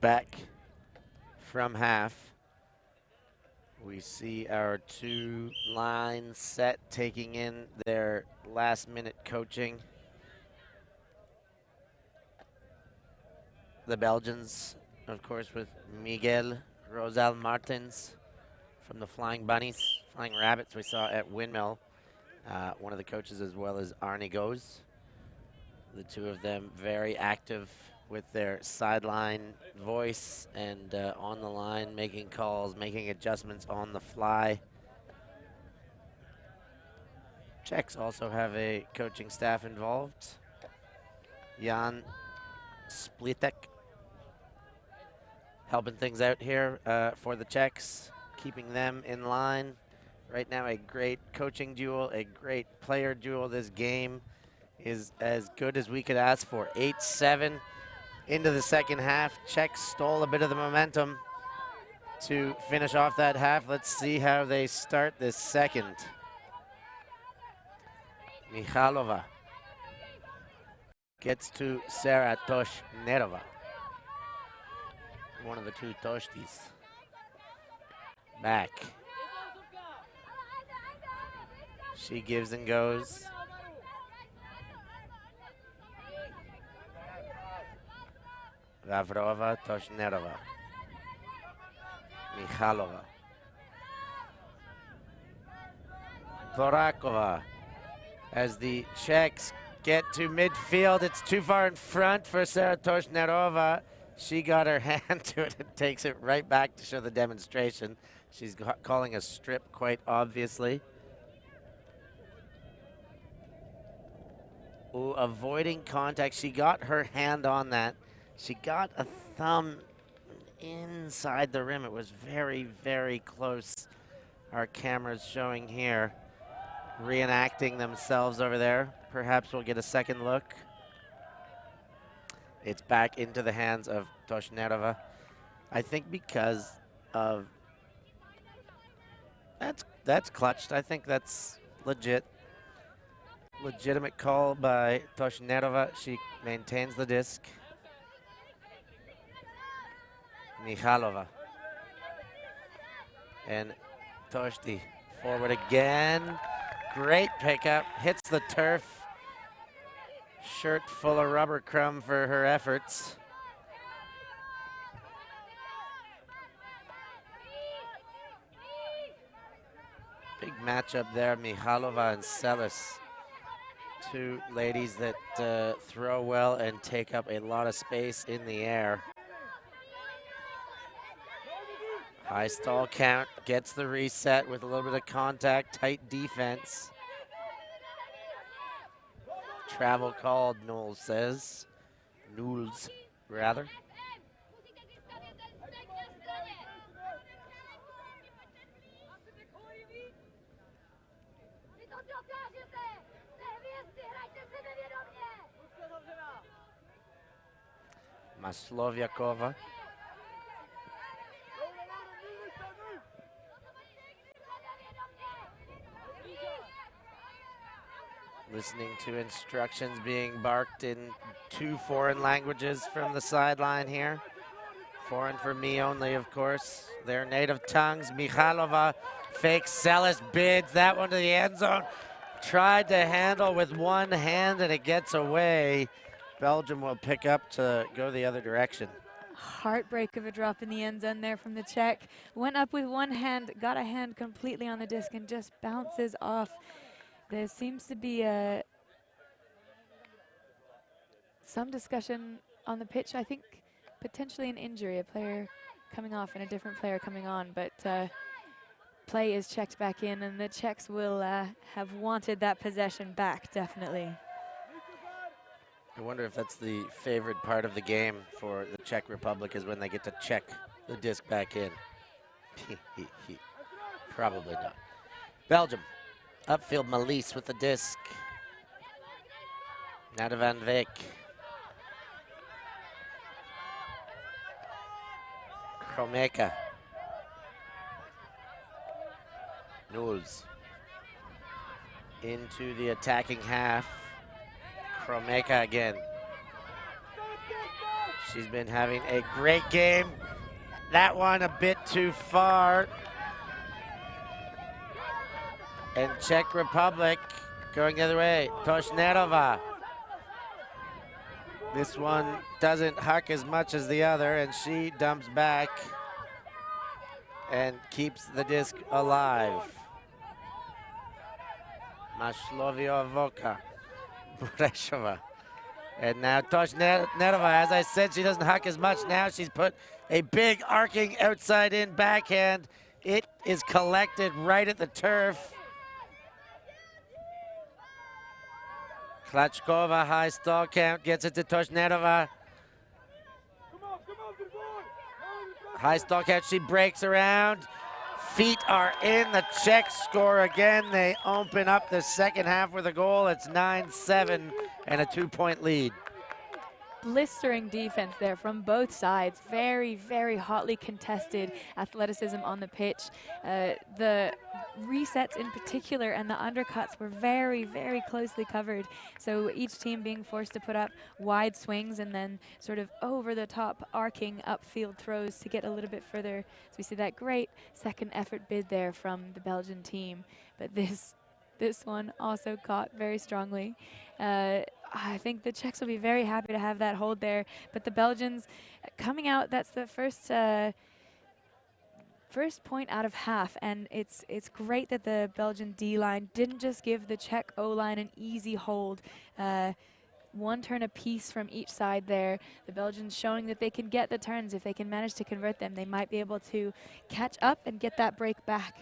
back from half. We see our two lines set, taking in their last-minute coaching. The Belgians, of course, with Miguel Rosal Martins from the Flying Bunnies, Flying Rabbits we saw at Windmill. One of the coaches, as well as Arnie Goes. The two of them very active with their sideline voice and on the line, making calls, making adjustments on the fly. Czechs also have a coaching staff involved. Jan Splitek helping things out here for the Czechs, keeping them in line. Right now, a great coaching duel, a great player duel. This game is as good as we could ask for. 8-7 into the second half. Czechs stole a bit of the momentum to finish off that half. Let's see how they start this second. Michalova gets to Sarah Toshnerova, one of the two Toshtis. Back. She gives and goes. Vavrova, Toshnerova. Michalova. Dvorakova. As the Czechs get to midfield, it's too far in front for Sarah Toshnerova. She got her hand to it and takes it right back to show the demonstration. She's calling a strip quite obviously. Ooh, avoiding contact. She got her hand on that. She got a thumb inside the rim. It was very, very close. Our cameras showing here, reenacting themselves over there. Perhaps we'll get a second look. It's back into the hands of Toshnerova. I think because of that's clutched. I think that's legit. Legitimate call by Toshnerova. She maintains the disc. Michalova. And Toshti forward again. Great pickup. Hits the turf. Shirt full of rubber crumb for her efforts. Big matchup there, Michalova and Celis. Two ladies that throw well and take up a lot of space in the air. High stall count, gets the reset with a little bit of contact, tight defense. Travel called, Knowles says. Knowles, rather. Masloviakova. Listening to instructions being barked in two foreign languages from the sideline here. Foreign for me only, of course. Their native tongues. Michalova fakes Celis, bids that one to the end zone. Tried to handle with one hand and it gets away. Belgium will pick up to go the other direction. Heartbreak of a drop in the end zone there from the Czech. Went up with one hand, got a hand completely on the disc and just bounces off. There seems to be some discussion on the pitch. I think potentially an injury, a player coming off and a different player coming on, but play is checked back in and the Czechs will have wanted that possession back, definitely. I wonder if that's the favorite part of the game for the Czech Republic, is when they get to check the disc back in. Probably not. Belgium, upfield, Malise with the disc. Now to Van Veek. Kromeka. Knowles. Into the attacking half. Kromeka again. She's been having a great game. That one a bit too far. And Czech Republic going the other way. Toshnerova. This one doesn't huck as much as the other, and she dumps back and keeps the disc alive. Mashloviovoka, Breshova. And now Toshnerova, as I said, she doesn't huck as much now. She's put a big arcing outside in backhand. It is collected right at the turf. Klachkova, high stall count, gets it to Toshnerova. High stall count, she breaks around. Feet are in, the Czechs score again. They open up the second half with a goal. It's 9-7 and a 2-point lead. Blistering defense there from both sides. Very, very hotly contested athleticism on the pitch. The resets in particular and the undercuts were very, very closely covered. So each team being forced to put up wide swings and then sort of over the top arcing upfield throws to get a little bit further. So we see that great second effort bid there from the Belgian team. But this one also caught very strongly. I think the Czechs will be very happy to have that hold there. But the Belgians coming out, that's the first point out of half. And it's great that the Belgian D-line didn't just give the Czech O-line an easy hold. One turn apiece from each side there. The Belgians showing that they can get the turns. If they can manage to convert them, they might be able to catch up and get that break back.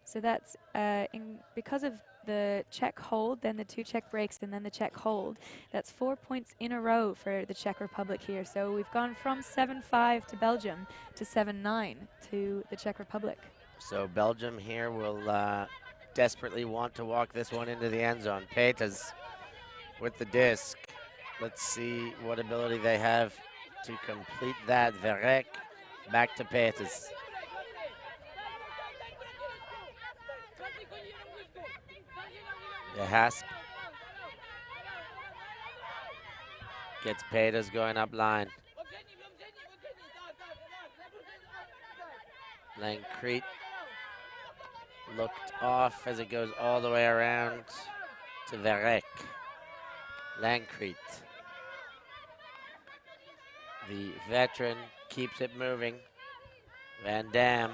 So that's because of the Czech hold, then the 2 Czech breaks, and then the Czech hold. That's 4 points in a row for the Czech Republic here. So we've gone from 7-5 to Belgium to 7-9 to the Czech Republic. So Belgium here will desperately want to walk this one into the end zone. Peters with the disc. Let's see what ability they have to complete that. Verek back to Peters. The Hasp gets Peters going up line. Lancrete looked off as it goes all the way around to Verek. Lancrete, the veteran, keeps it moving. Van Dam.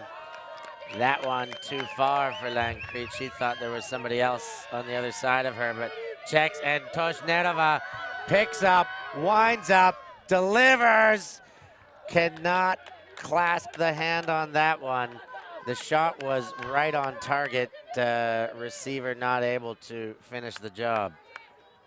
That one too far for Lancrete. She thought there was somebody else on the other side of her, but checks, and Toshnerova picks up, winds up, delivers. Cannot clasp the hand on that one. The shot was right on target. Receiver not able to finish the job.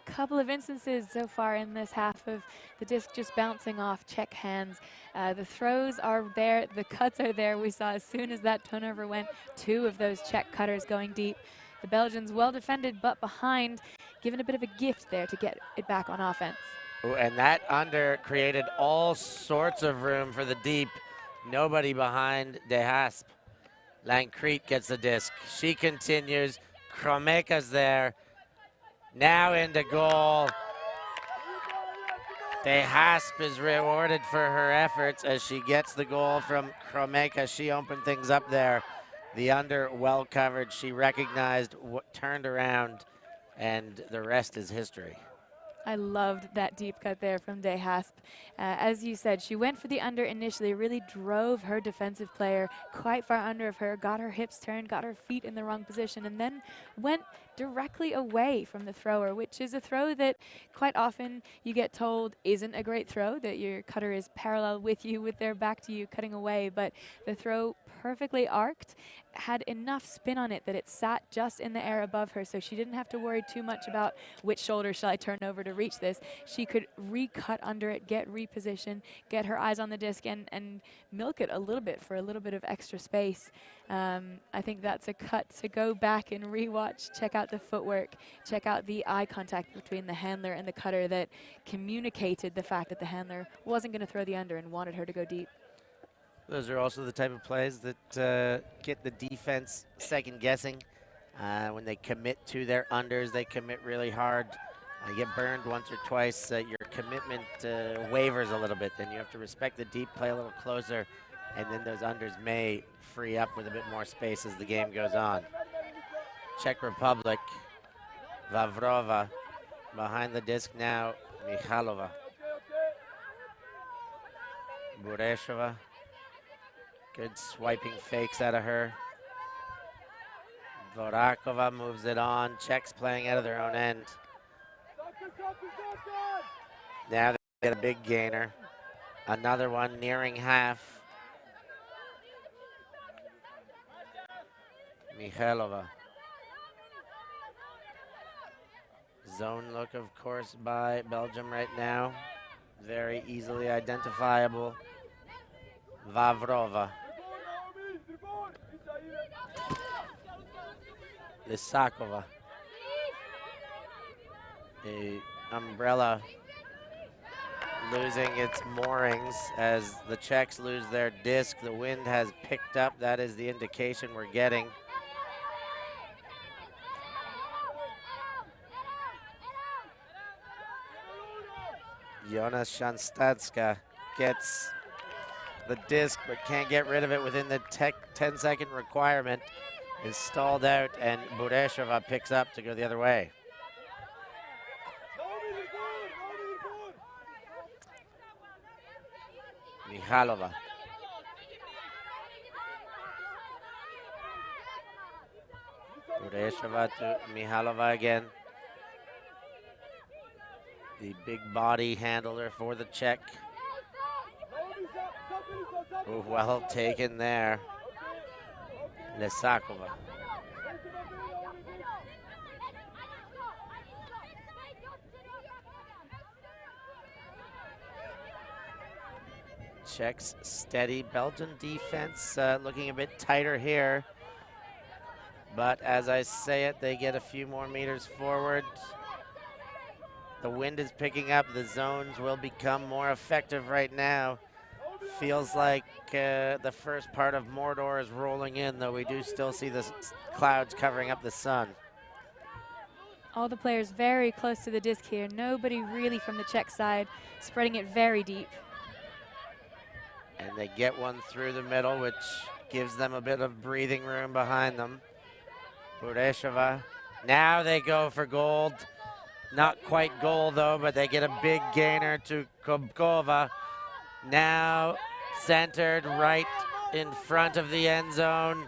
Couple of instances so far in this half of the disc just bouncing off Czech hands. The throws are there, the cuts are there. We saw as soon as that turnover went, 2 of those Czech cutters going deep. The Belgians well defended but behind, given a bit of a gift there to get it back on offense. Ooh, and that under created all sorts of room for the deep. Nobody behind De Hasp. Lancrete gets the disc. She continues. Kromeka's there. Now into goal. De Hasp is rewarded for her efforts as she gets the goal from Kromeka. She opened things up there. The under well covered. She recognized what turned around, and the rest is history. I loved that deep cut there from De Hasp. As you said, she went for the under initially, really drove her defensive player quite far under of her, got her hips turned, got her feet in the wrong position, and then went directly away from the thrower, which is a throw that quite often you get told isn't a great throw, that your cutter is parallel with you, with their back to you, cutting away, but the throw perfectly arced, had enough spin on it that it sat just in the air above her, so she didn't have to worry too much about which shoulder shall I turn over to reach this. She could recut under it, get repositioned, get her eyes on the disc, and milk it a little bit for a little bit of extra space. I think that's a cut to go back and rewatch, check out the footwork, check out the eye contact between the handler and the cutter that communicated the fact that the handler wasn't going to throw the under and wanted her to go deep. Those are also the type of plays that get the defense second guessing. When they commit to their unders, they commit really hard. You get burned once or twice, your commitment wavers a little bit. Then you have to respect the deep, play a little closer, and then those unders may free up with a bit more space as the game goes on. Czech Republic, Vavrova, behind the disc now, Michalova. Bureshova, good swiping fakes out of her. Vorakova moves it on. Czechs playing out of their own end. Now they get a big gainer. Another one nearing half. Michalova. Zone look, of course, by Belgium right now. Very easily identifiable. Vavrova. Lysakova. A umbrella losing its moorings as the Czechs lose their disc. The wind has picked up. That is the indication we're getting. Jonas Shanstadska gets the disc but can't get rid of it within the 10-second requirement. Is stalled out, and Bureshova picks up to go the other way. Michalova. Bureshova to Michalova again. The big body handler for the Czech. Ooh, well taken there. Lysakova. Czechs steady. Belgian defense looking a bit tighter here. But as I say it, they get a few more meters forward. The wind is picking up. The zones will become more effective right now. Feels like the first part of Mordor is rolling in, though we do still see the clouds covering up the sun. All the players very close to the disc here. Nobody really from the Czech side, spreading it very deep. And they get one through the middle, which gives them a bit of breathing room behind them. Bureshova. Now they go for gold. Not quite goal, though, but they get a big gainer to Kobkova. Now centered right in front of the end zone.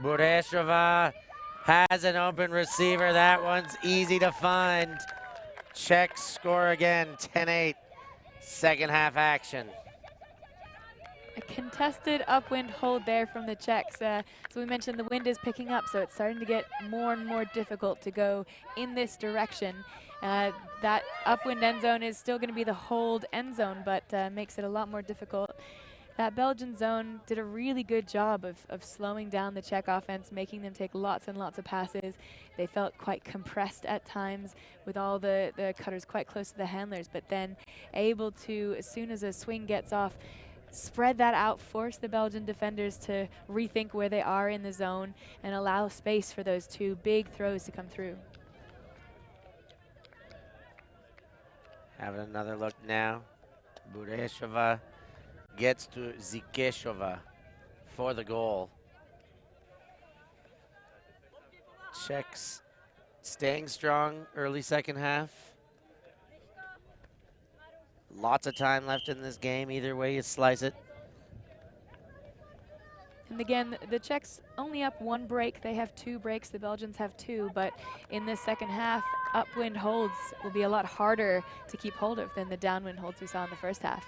Bureshova has an open receiver. That one's easy to find. Czechs score again, 10-8. Second half action. A contested upwind hold there from the Czechs. So we mentioned the wind is picking up, so it's starting to get more and more difficult to go in this direction. That upwind end zone is still going to be the hold end zone, but makes it a lot more difficult. That Belgian zone did a really good job of slowing down the Czech offense, making them take lots and lots of passes. They felt quite compressed at times with all the cutters quite close to the handlers, but then able to, as soon as a swing gets off, spread that out, force the Belgian defenders to rethink where they are in the zone and allow space for those two big throws to come through. Having another look now. Bureshova gets to Zikeshova for the goal. Czechs staying strong early second half. Lots of time left in this game, either way you slice it. And again, the Czechs only up one break. They have 2 breaks. The Belgians have 2. But in this second half, upwind holds will be a lot harder to keep hold of than the downwind holds we saw in the first half.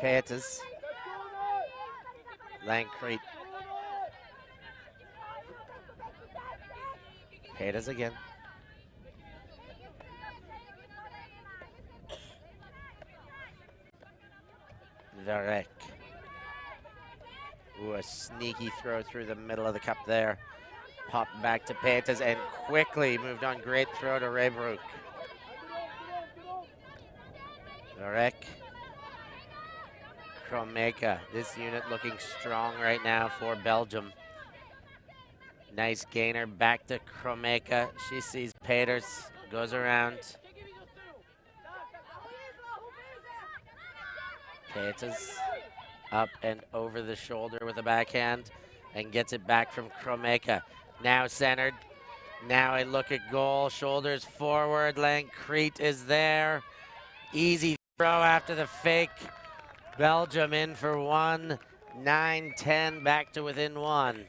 Peetes. Lankreet. Peters again. Varek. Ooh, a sneaky throw through the middle of the cup there. Popped back to Peters and quickly moved on. Great throw to Reybrouck. Varek. Kromeka. This unit looking strong right now for Belgium. Nice gainer back to Kromeka. She sees Peters, goes around. Peters up and over the shoulder with a backhand and gets it back from Kromeka. Now centered. Now a look at goal. Shoulders forward. Lankreet is there. Easy throw after the fake. Belgium in for one. 9-10 back to within one.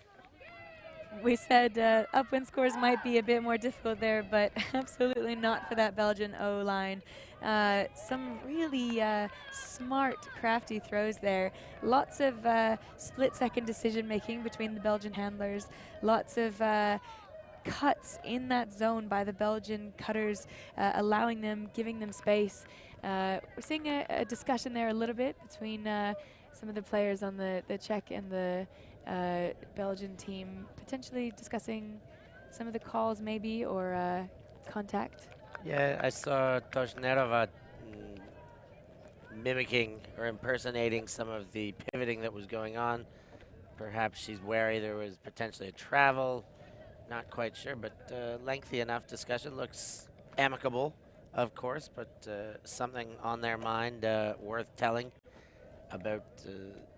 We said upwind scores might be a bit more difficult there, but absolutely not for that Belgian O-line. Some really smart, crafty throws there. Lots of split-second decision-making between the Belgian handlers. Lots of cuts in that zone by the Belgian cutters, allowing them, giving them space. We're seeing a discussion there a little bit between some of the players on the Czech and the Belgian team, potentially discussing some of the calls maybe, or contact. Yeah, I saw Toshnerova mimicking or impersonating some of the pivoting that was going on. Perhaps she's wary there was potentially a travel. Not quite sure, but lengthy enough discussion. Looks amicable, of course, but something on their mind worth telling about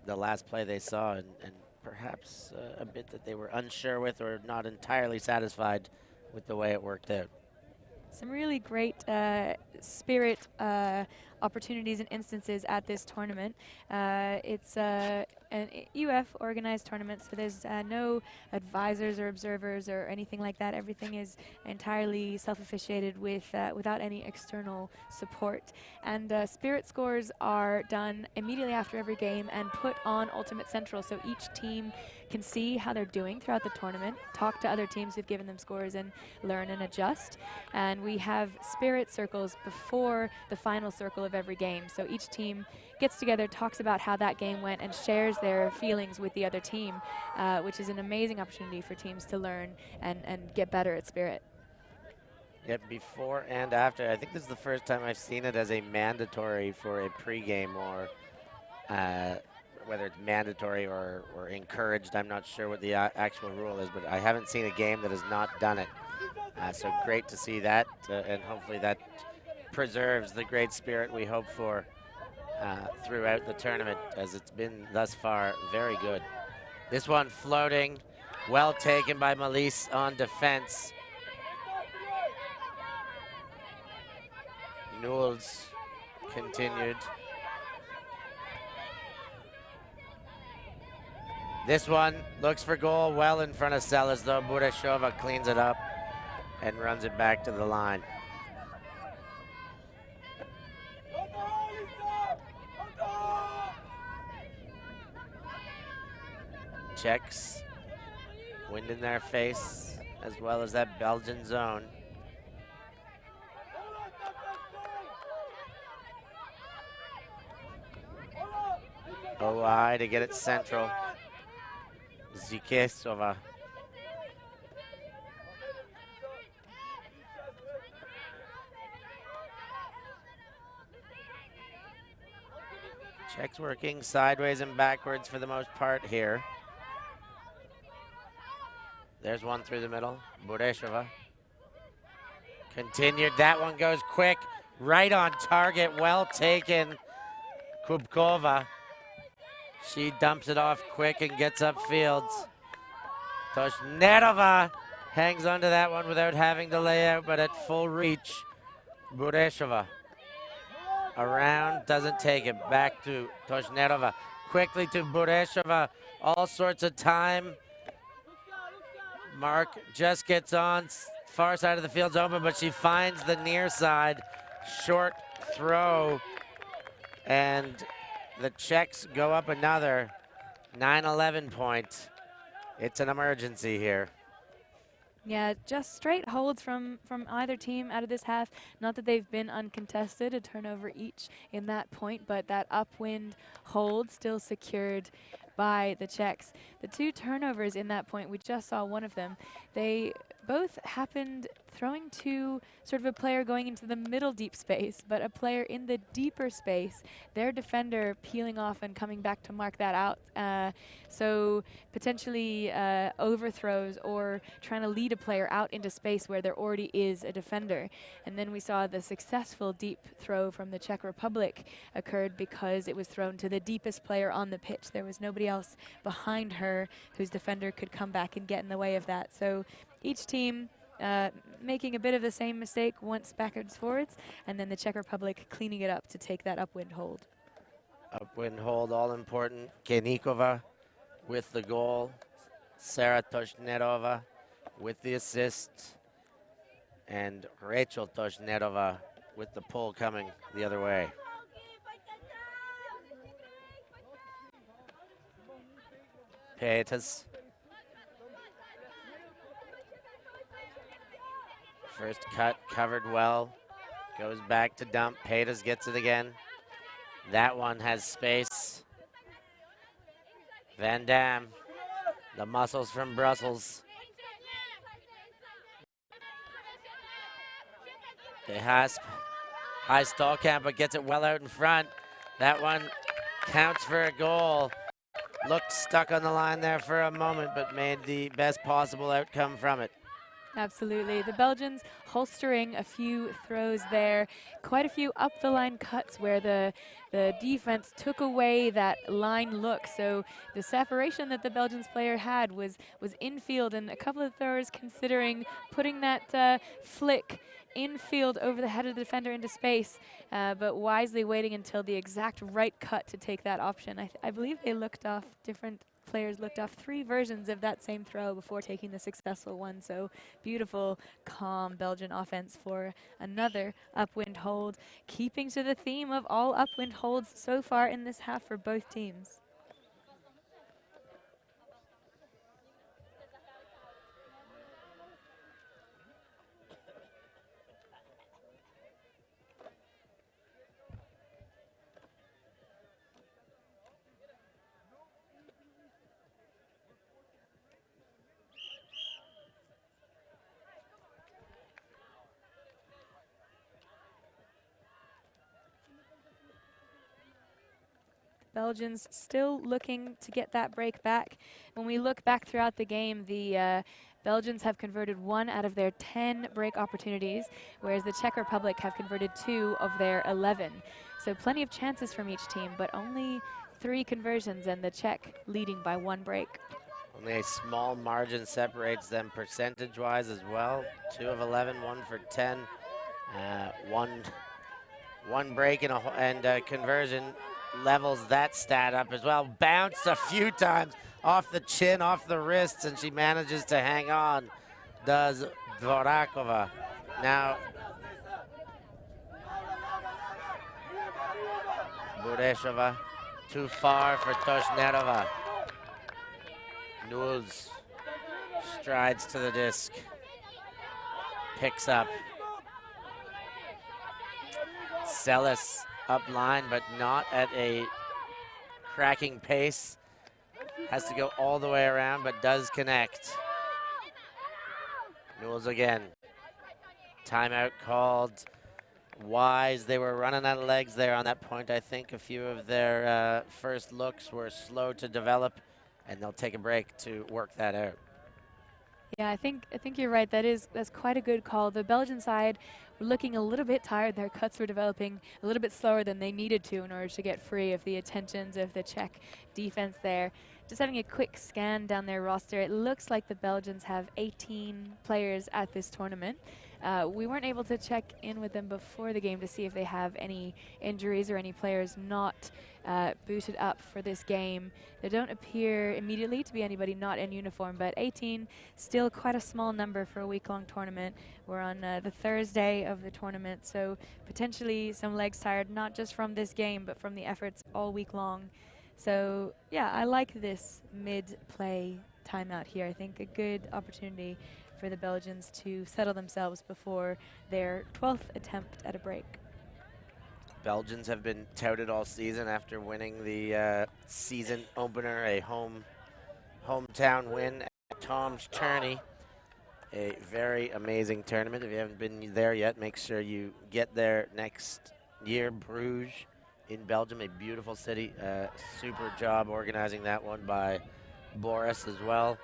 the last play they saw, and perhaps a bit that they were unsure with or not entirely satisfied with the way it worked out. Some really great spirit opportunities and instances at this tournament. It's an UF organized tournament, so there's no advisors or observers or anything like that. Everything is entirely self-officiated with without any external support. And spirit scores are done immediately after every game and put on Ultimate Central, so each team can see how they're doing throughout the tournament, talk to other teams who've given them scores, and learn and adjust. And we have spirit circles before the final circle of every game. So each team gets together, talks about how that game went, and shares their feelings with the other team, which is an amazing opportunity for teams to learn and get better at spirit. Yep, before and after. I think this is the first time I've seen it as a mandatory for a pregame, or whether it's mandatory or encouraged. I'm not sure what the actual rule is, but I haven't seen a game that has not done it. So great to see that, and hopefully that preserves the great spirit we hope for throughout the tournament, as it's been thus far very good. This one floating, well taken by Melise on defense. Newells continued. This one looks for goal, well in front of Sellas, though. Bureshova cleans it up and runs it back to the line. Czechs, wind in their face, as well as that Belgian zone. OI to get it central. Zikesova. Czechs working sideways and backwards for the most part here. There's one through the middle. Bureshova. Continued. That one goes quick. Right on target. Well taken. Kubkova. She dumps it off quick and gets upfield. Toshnerova hangs onto that one without having to lay out, but at full reach. Bureshova. Around, doesn't take it. Back to Toshnerova. Quickly to Bureshova. All sorts of time. Mark just gets on. Far side of the field's open, but she finds the near side. Short throw. And the Czechs go up another. 9-11 point. It's an emergency here. Yeah, just straight holds from either team out of this half. Not that they've been uncontested, a turnover each in that point, but that upwind hold still secured by the Czechs. The two turnovers in that point, we just saw one of them. They both happened throwing to sort of a player going into the middle deep space, but a player in the deeper space, their defender peeling off and coming back to mark that out. So potentially overthrows or trying to lead a player out into space where there already is a defender. And then we saw the successful deep throw from the Czech Republic occurred because it was thrown to the deepest player on the pitch. There was nobody else behind her whose defender could come back and get in the way of that. So each team making a bit of the same mistake once backwards forwards, and then the Czech Republic cleaning it up to take that upwind hold. Upwind hold, all important. Kenikova with the goal. Sarah Toshnerova with the assist. And Rachel Toshnerova with the pull coming the other way. Peters. First cut, covered well. Goes back to dump. Peters gets it again. That one has space. Van Dam, the muscles from Brussels. De Hasp, high Stallkamp, but gets it well out in front. That one counts for a goal. Looked stuck on the line there for a moment, but made the best possible outcome from it. Absolutely. The Belgians holstering a few throws there. Quite a few up the line cuts where the defense took away that line look. So the separation that the Belgians player had was infield, and a couple of throwers considering putting that flick infield over the head of the defender into space, but wisely waiting until the exact right cut to take that option. I believe they looked off different players looked off 3 versions of that same throw before taking the successful one. So beautiful, calm Belgian offense for another upwind hold, keeping to the theme of all upwind holds so far in this half for both teams. Belgians still looking to get that break back. When we look back throughout the game, the Belgians have converted 1 out of their 10 break opportunities, whereas the Czech Republic have converted 2 of their 11. So plenty of chances from each team, but only 3 conversions, and the Czech leading by 1 break. Only a small margin separates them percentage-wise as well. 2 of 11, 1 for 10. One break and a conversion levels that stat up as well. Bounced a few times off the chin, off the wrists, and she manages to hang on, does Dvorakova. Now, Bureshova, too far for Toshnerova. Nules strides to the disc, picks up. Celis up line, but not at a cracking pace. Has to go all the way around, but does connect. Nules again. Timeout called. Wise, they were running out of legs there on that point. I think a few of their first looks were slow to develop, and they'll take a break to work that out. Yeah, I think you're right. That's quite a good call. The Belgian side were looking a little bit tired. Their cuts were developing a little bit slower than they needed to in order to get free of the attentions of the Czech defense there. Just having a quick scan down their roster, it looks like the Belgians have 18 players at this tournament. We weren't able to check in with them before the game to see if they have any injuries or any players not booted up for this game. There don't appear immediately to be anybody not in uniform, but 18, still quite a small number for a week-long tournament. We're on the Thursday of the tournament, so potentially some legs tired, not just from this game, but from the efforts all week long. So yeah, I like this mid-play timeout here. I think a good opportunity for the Belgians to settle themselves before their 12th attempt at a break. Belgians have been touted all season after winning the season opener, a hometown win at Tom's Tourney. A very amazing tournament. If you haven't been there yet, make sure you get there next year. Bruges in Belgium, a beautiful city. Super job organizing that one by Boris as well.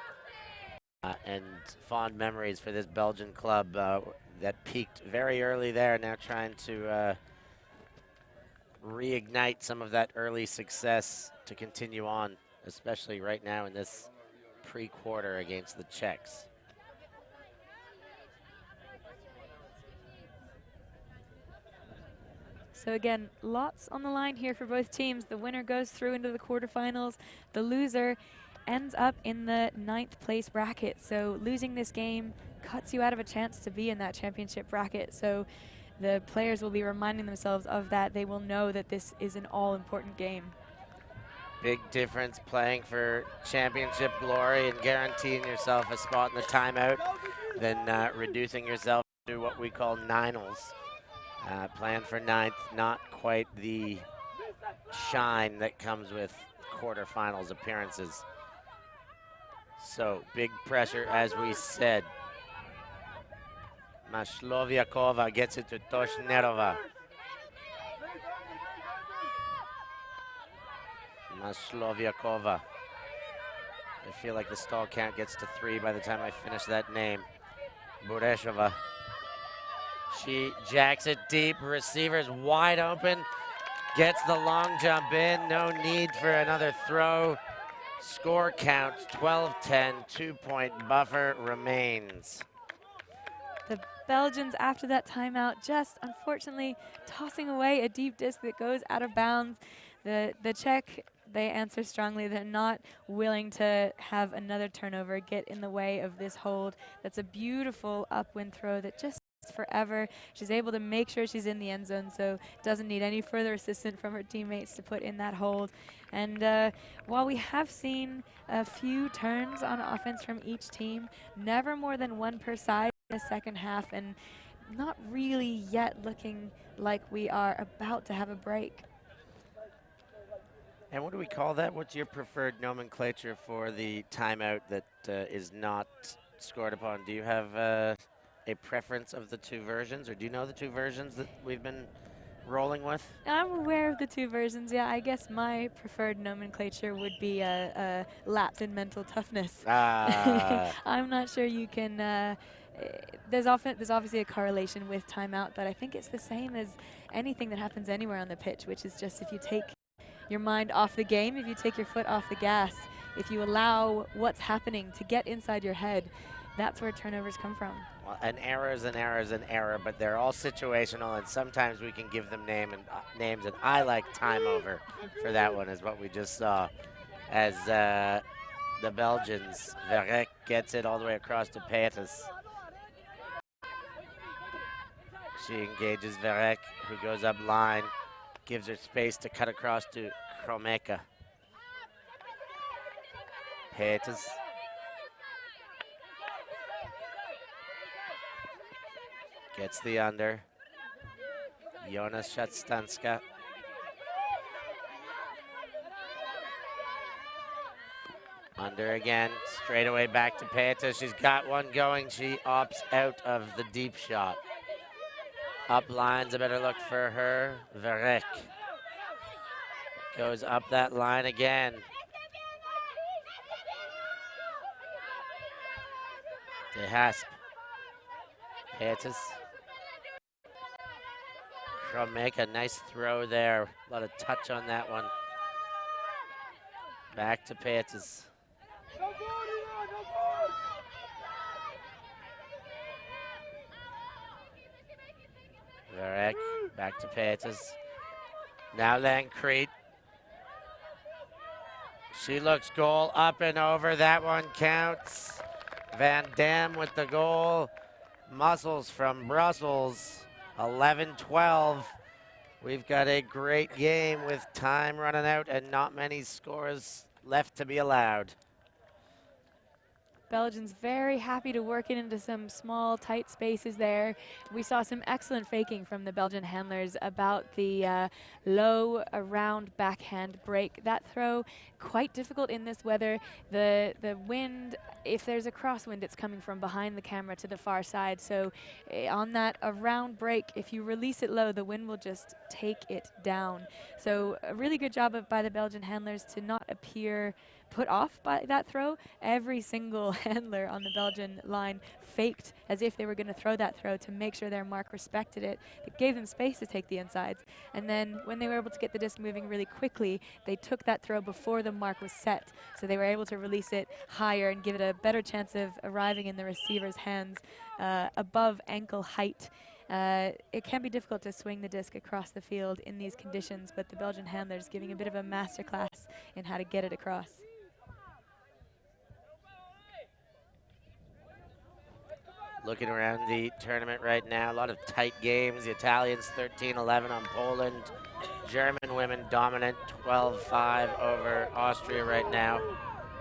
And fond memories for this Belgian club that peaked very early there, now trying to reignite some of that early success to continue on, especially right now in this pre-quarter against the Czechs. So again, lots on the line here for both teams. The winner goes through into the quarterfinals. The loser ends up in the 9th place bracket. So losing this game cuts you out of a chance to be in that championship bracket. So the players will be reminding themselves of that. They will know that this is an all-important game. Big difference playing for championship glory and guaranteeing yourself a spot in the timeout than reducing yourself to what we call ninals. Playing for 9th, not quite the shine that comes with quarterfinals appearances. So big pressure, as we said. Masloviakova gets it to Toshnerova. Masloviakova. I feel like the stall count gets to 3 by the time I finish that name. Bureshova. She jacks it deep. Receiver's wide open. Gets the long jump in. No need for another throw. Score counts 12-10. 2-point buffer remains. The Belgians, after that timeout, just unfortunately tossing away a deep disc that goes out of bounds. The Czech, they answer strongly. They're not willing to have another turnover get in the way of this hold. That's a beautiful upwind throw that just forever. She's able to make sure she's in the end zone, so doesn't need any further assistance from her teammates to put in that hold. And while we have seen a few turns on offense from each team, never more than one per side in the second half, and not really yet looking like we are about to have a break. And what do we call that? What's your preferred nomenclature for the timeout that is not scored upon? Do you have a preference of the two versions, or do you know the two versions that we've been rolling with? I'm aware of the two versions, yeah. I guess my preferred nomenclature would be a lapse in mental toughness. I'm not sure you can, there's obviously a correlation with timeout, but I think it's the same as anything that happens anywhere on the pitch, which is just if you take your mind off the game, if you take your foot off the gas, if you allow what's happening to get inside your head, that's where turnovers come from. Well, an error is an error is an error, but they're all situational, and sometimes we can give them names, and I like time over for that one, is what we just saw. As the Belgians, Verrek gets it all the way across to Peters. She engages Verrek, who goes up line, gives her space to cut across to Kromeka. Peters. Gets the under. Jonas Shatstanska. Under again. Straight away back to Peta. She's got one going. She opts out of the deep shot. Up line's a better look for her. Verrek goes up that line again. De Hasp. Peters. Make a nice throw there. A lot of touch on that one. Back to Peters. Verrek, back to Peters. Now Lancrete. She looks goal up and over. That one counts. Van Dam with the goal. Muscles from Brussels. 11-12. We've got a great game with time running out and not many scores left to be allowed. Belgians very happy to work it into some small, tight spaces there. We saw some excellent faking from the Belgian handlers about the low around backhand break. That throw, quite difficult in this weather. The wind, if there's a crosswind, it's coming from behind the camera to the far side. So on that around break, if you release it low, the wind will just take it down. So a really good job by the Belgian handlers to not appear put off by that throw. Every single handler on the Belgian line faked as if they were going to throw that throw to make sure their mark respected it. It gave them space to take the insides. And then when they were able to get the disc moving really quickly, they took that throw before the mark was set. So they were able to release it higher and give it a better chance of arriving in the receiver's hands above ankle height. It can be difficult to swing the disc across the field in these conditions, but the Belgian handlers giving a bit of a masterclass in how to get it across. Looking around the tournament right now, a lot of tight games. The Italians 13-11 on Poland. German women dominant 12-5 over Austria right now.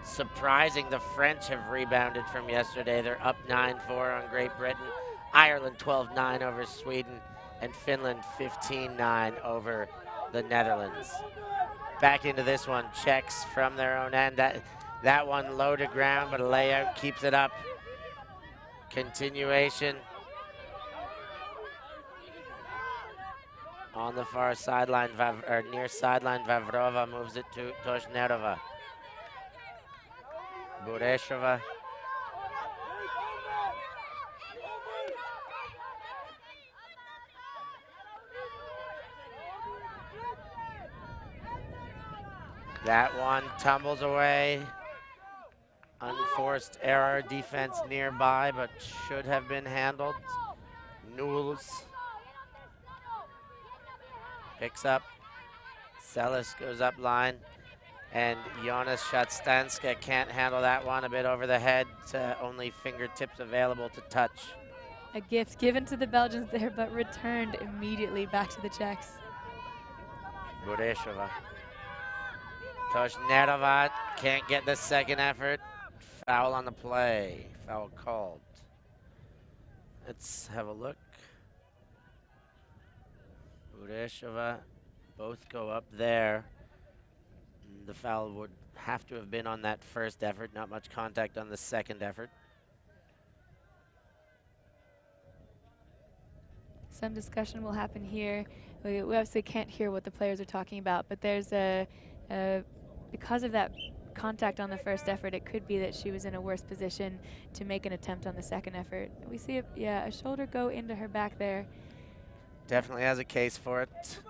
Surprising, the French have rebounded from yesterday. They're up 9-4 on Great Britain. Ireland 12-9 over Sweden. And Finland 15-9 over the Netherlands. Back into this one, Czechs from their own end. That one low to ground, but a layout keeps it up. Continuation on the far sideline, near sideline. Vavrova moves it to Toshnerova. Bureshova. That one tumbles away. Unforced error, defense nearby, but should have been handled. Duels picks up. Celis goes up line. And Jonas Shatstanska can't handle that one, a bit over the head. Only fingertips available to touch. A gift given to the Belgians there, but returned immediately back to the Czechs. Bureshova. Toshnerova can't get the second effort. Foul on the play. Foul called. Let's have a look. Bureshova, both go up there. The foul would have to have been on that first effort. Not much contact on the second effort. Some discussion will happen here. We obviously can't hear what the players are talking about, but there's because of that contact on the first effort, it could be that she was in a worse position to make an attempt on the second effort. We see a shoulder go into her back there. Definitely has a case for it.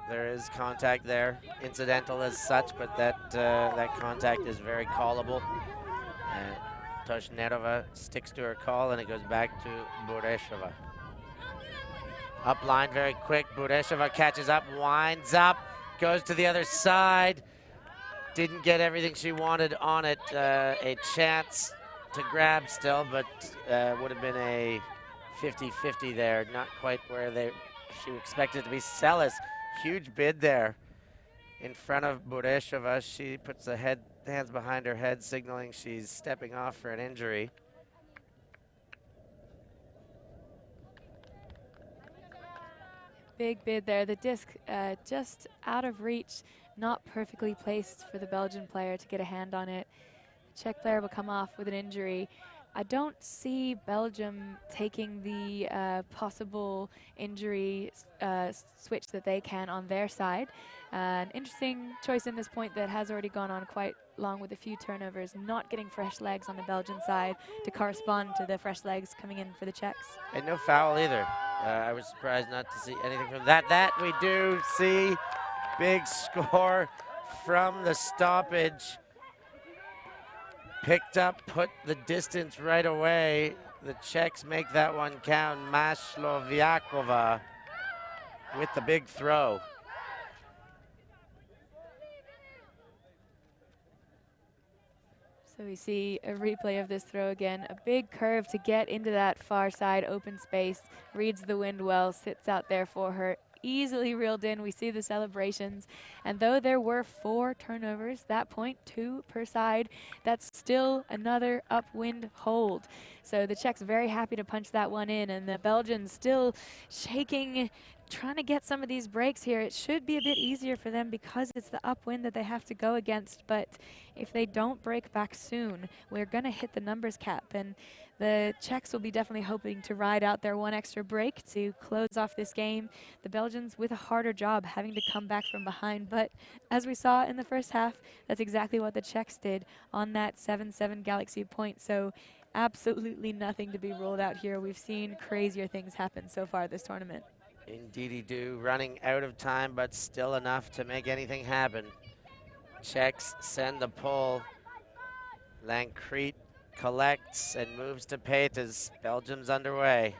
There is contact there, incidental as such, but that contact is very callable. Toshnerova sticks to her call, and it goes back to Bureshova. Up line very quick. Bureshova catches up, winds up, goes to the other side. Didn't get everything she wanted on it. A chance to grab still, but would have been a 50-50 there. Not quite where she expected to be. Celis, huge bid there in front of Bureshova. She puts the hands behind her head, signaling she's stepping off for an injury. Big bid there. The disc just out of reach, not perfectly placed for the Belgian player to get a hand on it. The Czech player will come off with an injury. I don't see Belgium taking the possible injury switch that they can on their side. An interesting choice in this point that has already gone on quite long with a few turnovers, not getting fresh legs on the Belgian side to correspond to the fresh legs coming in for the Czechs. And no foul either. I was surprised not to see anything from that. That we do see. Big score from the stoppage. Picked up, put the distance right away. The Czechs make that one count. Masloviakova with the big throw. So we see a replay of this throw again. A big curve to get into that far side open space. Reads the wind well, sits out there for her. easily reeled in. We see the celebrations. And though there were 4 turnovers, that point, 2 per side, that's still another upwind hold. So the Czechs very happy to punch that one in, and the Belgians still shaking, trying to get some of these breaks here. It should be a bit easier for them because it's the upwind that they have to go against, but if they don't break back soon, we're going to hit the numbers cap, and the Czechs will be definitely hoping to ride out their 1 extra break to close off this game. The Belgians with a harder job, having to come back from behind, but as we saw in the first half, that's exactly what the Czechs did on that 7-7 Galaxy point. So absolutely nothing to be ruled out here. We've seen crazier things happen so far this tournament. Indeedy do, running out of time, but still enough to make anything happen. Czechs send the pull. Lancrete collects and moves to Peters. Belgium's underway.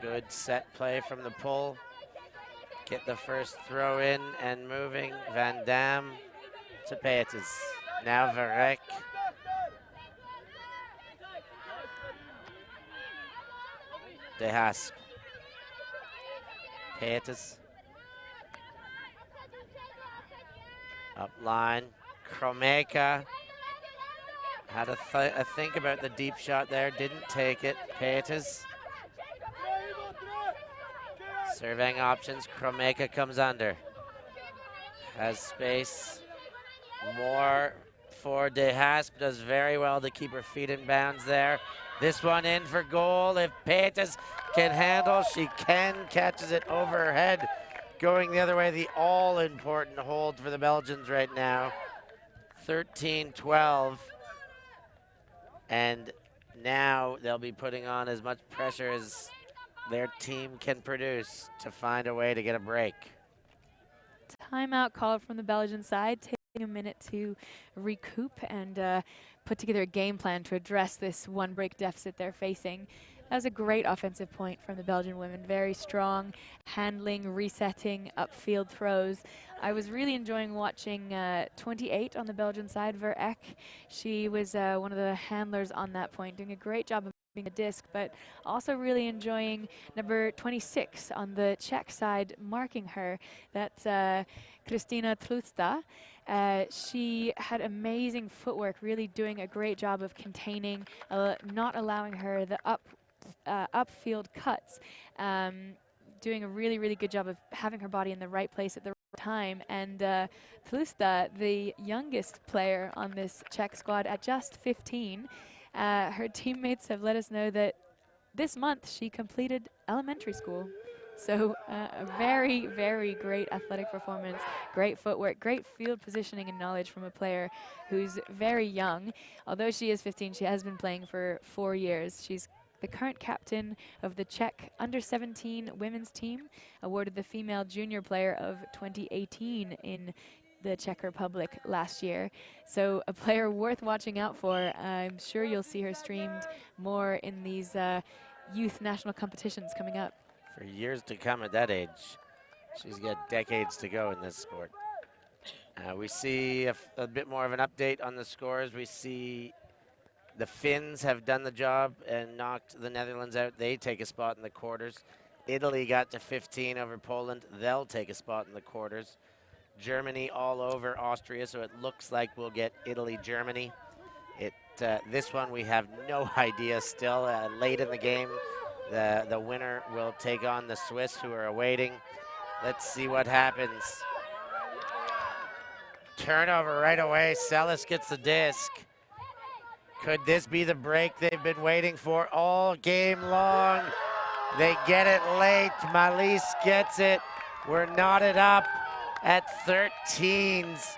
Good set play from the pull. Get the first throw in and moving. Van Dam to Peters. Now Verek. De Hasp. Peters. Up line. Kromeka. Had a think about the deep shot there. Didn't take it. Peters. Surveying options. Kromeka comes under. Has space. More for De Hasp. Does very well to keep her feet in bounds there. This one in for goal. If Peters can handle, she can. Catches it over her head. Going the other way, the all-important hold for the Belgians right now. 13-12. And now they'll be putting on as much pressure as their team can produce to find a way to get a break. Timeout called from the Belgian side, taking a minute to recoup and put together a game plan to address this 1 break deficit they're facing. That was a great offensive point from the Belgian women. Very strong handling, resetting, upfield throws. I was really enjoying watching 28 on the Belgian side, Verek. She was one of the handlers on that point, doing a great job of moving the disc, but also really enjoying number 26 on the Czech side, marking her. That's Kristina Trusta. She had amazing footwork, really doing a great job of containing, not allowing her the upfield cuts, doing a really, really good job of having her body in the right place at the right time. And Trusta, the youngest player on this Czech squad at just 15, her teammates have let us know that this month she completed elementary school. So a very, very great athletic performance, great footwork, great field positioning and knowledge from a player who's very young. Although she is 15, she has been playing for 4 years. She's the current captain of the Czech under-17 women's team, awarded the Female Junior Player of 2018 in the Czech Republic last year. So a player worth watching out for. I'm sure you'll see her streamed more in these youth national competitions coming up. For years to come at that age. She's got decades to go in this sport. We see a bit more of an update on the scores. We see the Finns have done the job and knocked the Netherlands out. They take a spot in the quarters. Italy got to 15 over Poland. They'll take a spot in the quarters. Germany all over Austria, so it looks like we'll get Italy-Germany. This one we have no idea still. Late in the game, the winner will take on the Swiss, who are awaiting. Let's see what happens. Turnover right away. Sellis gets the disc. Could this be the break they've been waiting for all game long? They get it late. Malise gets it. We're knotted up at 13s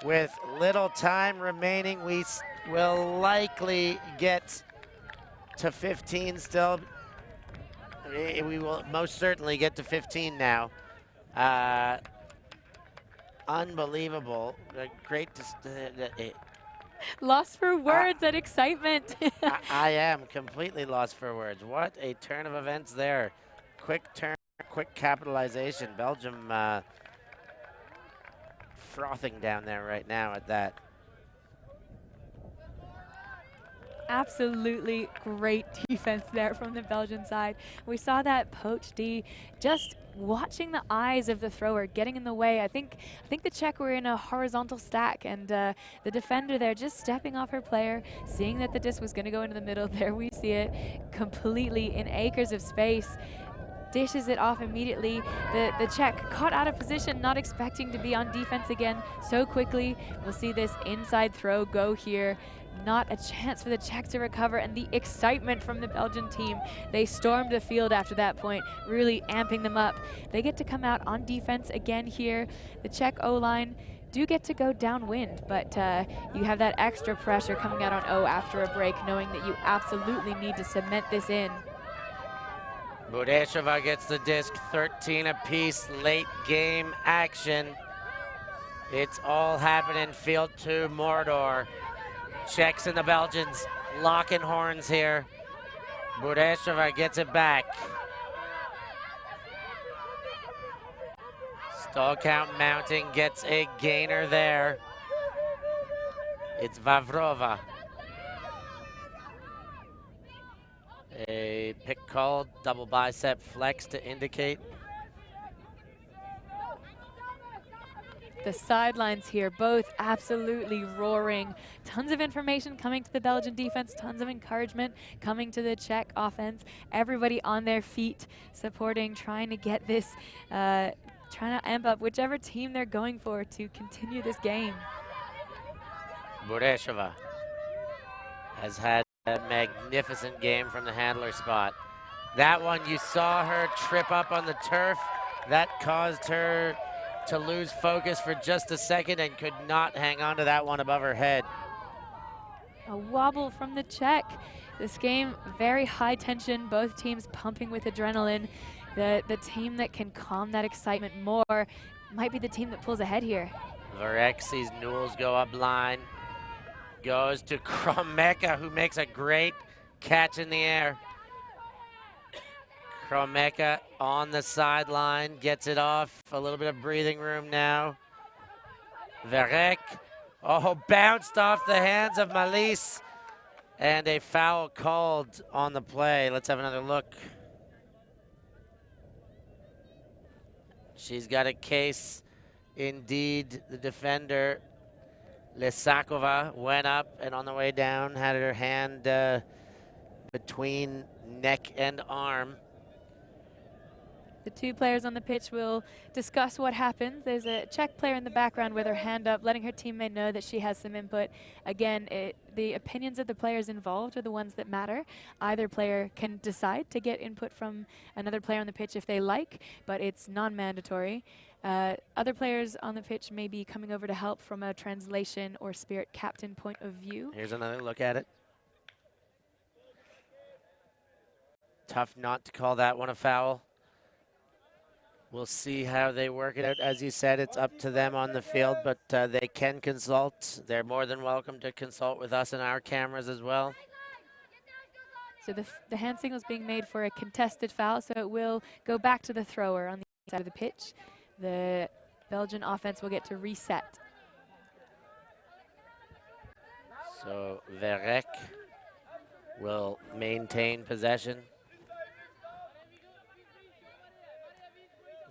with little time remaining. We will likely get to 15 still. We will most certainly get to 15 now. Unbelievable. Great to Lost for words and excitement. I am completely lost for words. What a turn of events there. Quick turn, quick capitalization. Belgium frothing down there right now at that. Absolutely great defense there from the Belgian side. We saw that poach D just watching the eyes of the thrower, getting in the way. I think the Czech were in a horizontal stack, and the defender there just stepping off her player, seeing that the disc was going to go into the middle. There we see it, completely in acres of space. Dishes it off immediately. The Czech caught out of position, not expecting to be on defense again so quickly. We'll see this inside throw go here. Not a chance for the Czech to recover, and the excitement from the Belgian team. They stormed the field after that point, really amping them up. They get to come out on defense again here. The Czech O-line do get to go downwind, but you have that extra pressure coming out on O after a break, knowing that you absolutely need to cement this in. Budeshova gets the disc, 13 apiece, late game action. It's all happening, field 2, Mordor. Czechs and the Belgians locking horns here. Budeshova gets it back. Stall count mounting, gets a gainer there. It's Vavrova. A pick called, double bicep flex to indicate. The sidelines here, both absolutely roaring. Tons of information coming to the Belgian defense, tons of encouragement coming to the Czech offense. Everybody on their feet, supporting, trying to get this, trying to amp up whichever team they're going for to continue this game. Budeshova has had a magnificent game from the handler spot. That one, you saw her trip up on the turf. That caused her to lose focus for just a second and could not hang on to that one above her head. A wobble from the Czech. This game, very high tension, both teams pumping with adrenaline. The team that can calm that excitement more might be the team that pulls ahead here. Varek sees Newells go up line. Goes to Kromeka, who makes a great catch in the air. Kromeka on the sideline, gets it off. A little bit of breathing room now. Varek, oh, bounced off the hands of Malise. And a foul called on the play. Let's have another look. She's got a case. Indeed, the defender, Lesakova, went up and on the way down had her hand between neck and arm. The two players on the pitch will discuss what happens. There's a Czech player in the background with her hand up, letting her teammate know that she has some input. Again, the opinions of the players involved are the ones that matter. Either player can decide to get input from another player on the pitch if they like, but it's non-mandatory. Other players on the pitch may be coming over to help from a translation or spirit captain point of view. Here's another look at it. Tough not to call that one a foul. We'll see how they work it out. As you said, it's up to them on the field, but they can consult. They're more than welcome to consult with us and our cameras as well. So the hand signal is being made for a contested foul, so it will go back to the thrower on the side of the pitch. The Belgian offense will get to reset. So Verek will maintain possession.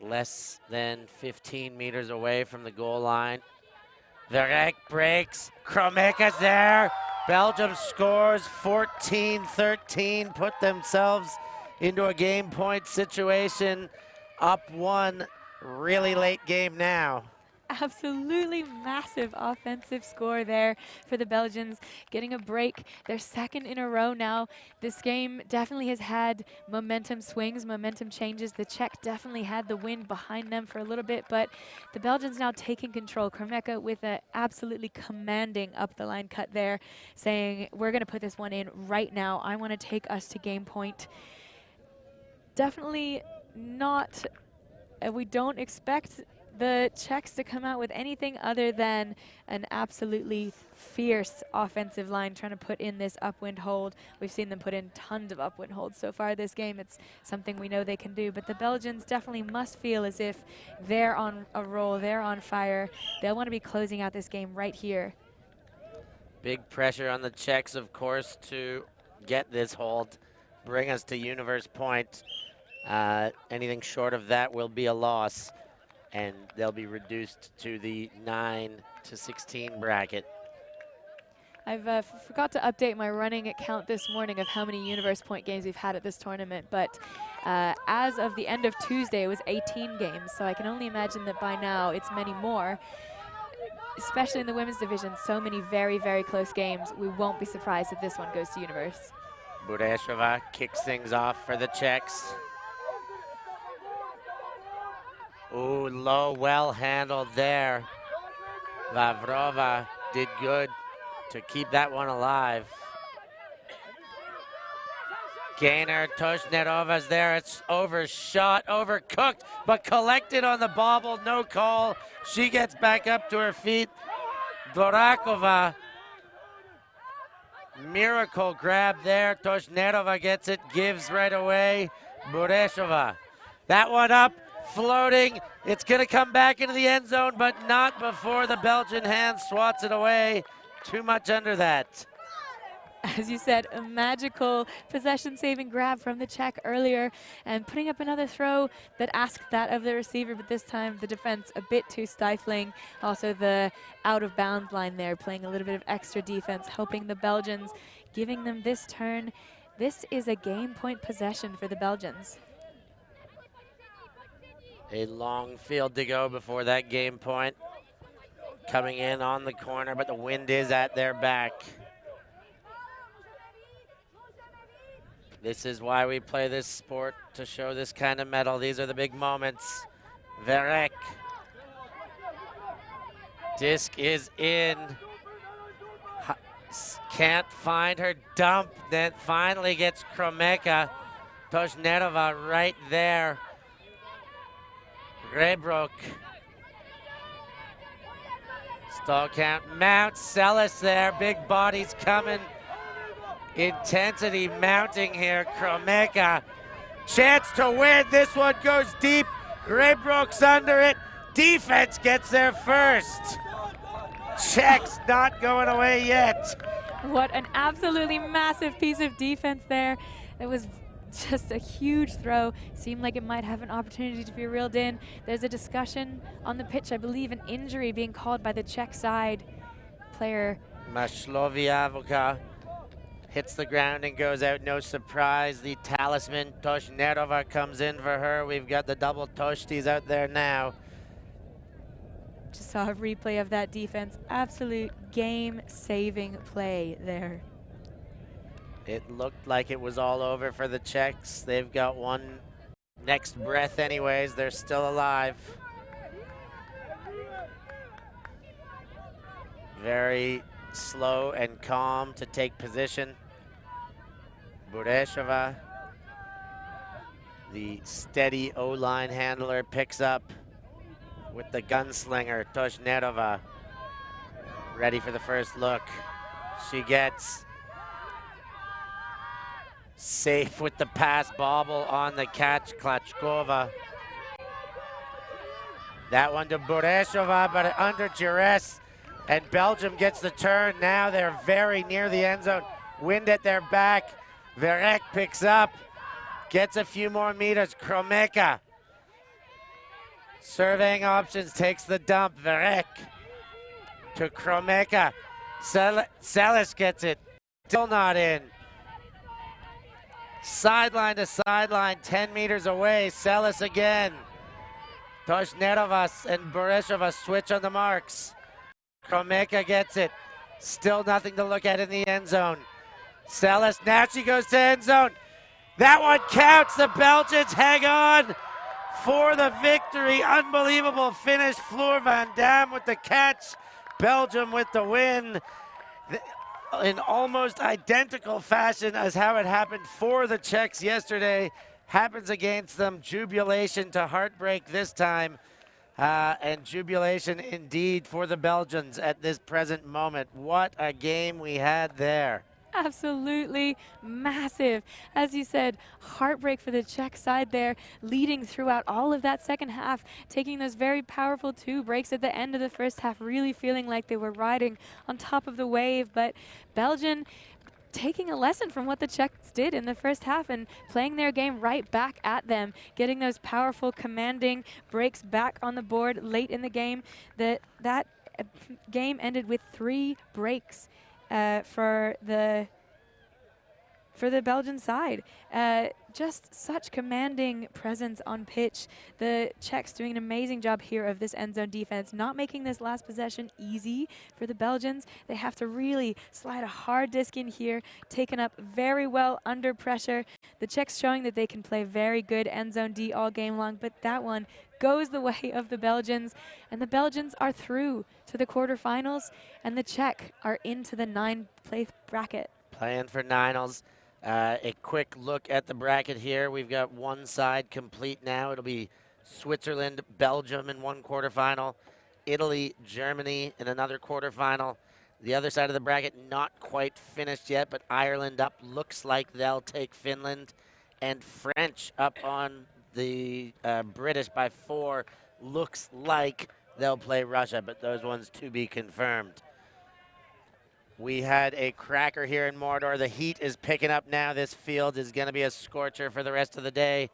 Less than 15 meters away from the goal line. Verek breaks. Kromeka's there. Belgium scores 14-13, put themselves into a game point situation. Up one, really late game now. Absolutely massive offensive score there for the Belgians, getting a break, their second in a row now. This game definitely has had momentum swings, momentum changes. The Czech definitely had the wind behind them for a little bit, but the Belgians now taking control. Kromeka with an absolutely commanding up the line cut there, saying, we're going to put this one in right now. I want to take us to game point. Definitely not, we don't expect the Czechs to come out with anything other than an absolutely fierce offensive line trying to put in this upwind hold. We've seen them put in tons of upwind holds so far this game. It's something we know they can do, but the Belgians definitely must feel as if they're on a roll, they're on fire. They'll want to be closing out this game right here. Big pressure on the Czechs, of course, to get this hold, bring us to universe point. Anything short of that will be a loss, and they'll be reduced to the 9 to 16 bracket. I've forgot to update my running account this morning of how many universe point games we've had at this tournament, but as of the end of Tuesday, it was 18 games, so I can only imagine that by now it's many more. Especially in the women's division, so many very, very close games. We won't be surprised if this one goes to universe. Bureshova kicks things off for the Czechs. Ooh, low, well handled there. Vavrova did good to keep that one alive. Gainer, Toshnerova's there. It's overshot, overcooked, but collected on the bobble. No call. She gets back up to her feet. Dvorakova, miracle grab there. Toshnerova gets it, gives right away. Bureshova, that one up, floating. It's going to come back into the end zone, but not before the Belgian hand swats it away. Too much under that. As you said, a magical possession-saving grab from the Czech earlier and putting up another throw that asked that of the receiver, but this time the defense a bit too stifling. Also the out-of-bounds line there, playing a little bit of extra defense, helping the Belgians, giving them this turn. This is a game point possession for the Belgians. A long field to go before that game point. Coming in on the corner, but the wind is at their back. This is why we play this sport, to show this kind of medal. These are the big moments. Verek. Disc is in. Can't find her dump. Then finally gets Kromeka. Toshnerova right there. Rebrok. Stall count. Mount Celis there. Big bodies coming. Intensity mounting here. Kromeka. Chance to win. This one goes deep. Rebrok's under it. Defense gets there first. Czechs not going away yet. What an absolutely massive piece of defense there. It was just a huge throw. Seemed like it might have an opportunity to be reeled in. There's a discussion on the pitch, I believe an injury being called by the Czech side player. Mashloviavoka hits the ground and goes out. No surprise. The talisman Toshnerova comes in for her. We've got the double Toshtis out there now. Just saw a replay of that defense. Absolute game-saving play there. It looked like it was all over for the Czechs. They've got one next breath anyways. They're still alive. Very slow and calm to take position. Bureshova, the steady O-line handler, picks up with the gunslinger, Toshnerova. Ready for the first look. She gets safe with the pass, bobble on the catch, Klachkova. That one to Bureshova, but under duress. And Belgium gets the turn. Now they're very near the end zone. Wind at their back. Verek picks up, gets a few more meters. Kromeka. Surveying options, takes the dump. Verek to Kromeka. Celis gets it. Still not in. Sideline to sideline, 10 meters away. Celis again. Toshnerova and Bureshova switch on the marks. Kromeka gets it. Still nothing to look at in the end zone. Celis, now she goes to end zone. That one counts. The Belgians hang on for the victory. Unbelievable finish. Floor Van Dam with the catch. Belgium with the win. In almost identical fashion as how it happened for the Czechs yesterday. Happens against them. Jubilation to heartbreak this time. And jubilation indeed for the Belgians at this present moment. What a game we had there. Absolutely massive. As you said, heartbreak for the Czech side there, leading throughout all of that second half, taking those very powerful 2 breaks at the end of the first half, really feeling like they were riding on top of the wave. But Belgium taking a lesson from what the Czechs did in the first half and playing their game right back at them, getting those powerful, commanding breaks back on the board late in the game. That game ended with 3 breaks for the Belgian side. Just such commanding presence on pitch. The Czechs doing an amazing job here of this end zone defense, not making this last possession easy for the Belgians. They have to really slide a hard disc in here, taken up very well under pressure. The Czechs showing that they can play very good end zone D all game long, but that one goes the way of the Belgians, and the Belgians are through to the quarterfinals, and the Czech are into the 9th-place bracket. Playing for Ninals. A quick look at the bracket here. We've got one side complete now. It'll be Switzerland, Belgium in one quarterfinal, Italy, Germany in another quarterfinal. The other side of the bracket not quite finished yet, but Ireland up looks like they'll take Finland, and French up on the British by 4 looks like they'll play Russia, but those ones to be confirmed. We had a cracker here in Mordor. The heat is picking up now. This field is going to be a scorcher for the rest of the day.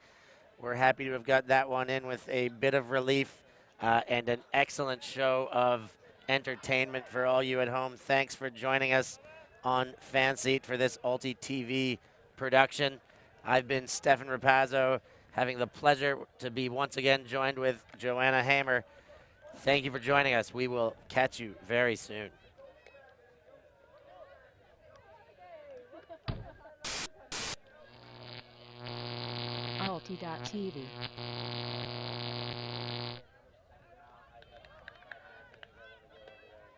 We're happy to have got that one in with a bit of relief and an excellent show of entertainment for all you at home. Thanks for joining us on Fanseat for this Ulti TV production. I've been Stefan Rapazzo, having the pleasure to be once again joined with Joanna Hamer. Thank you for joining us. We will catch you very soon. Ulti.tv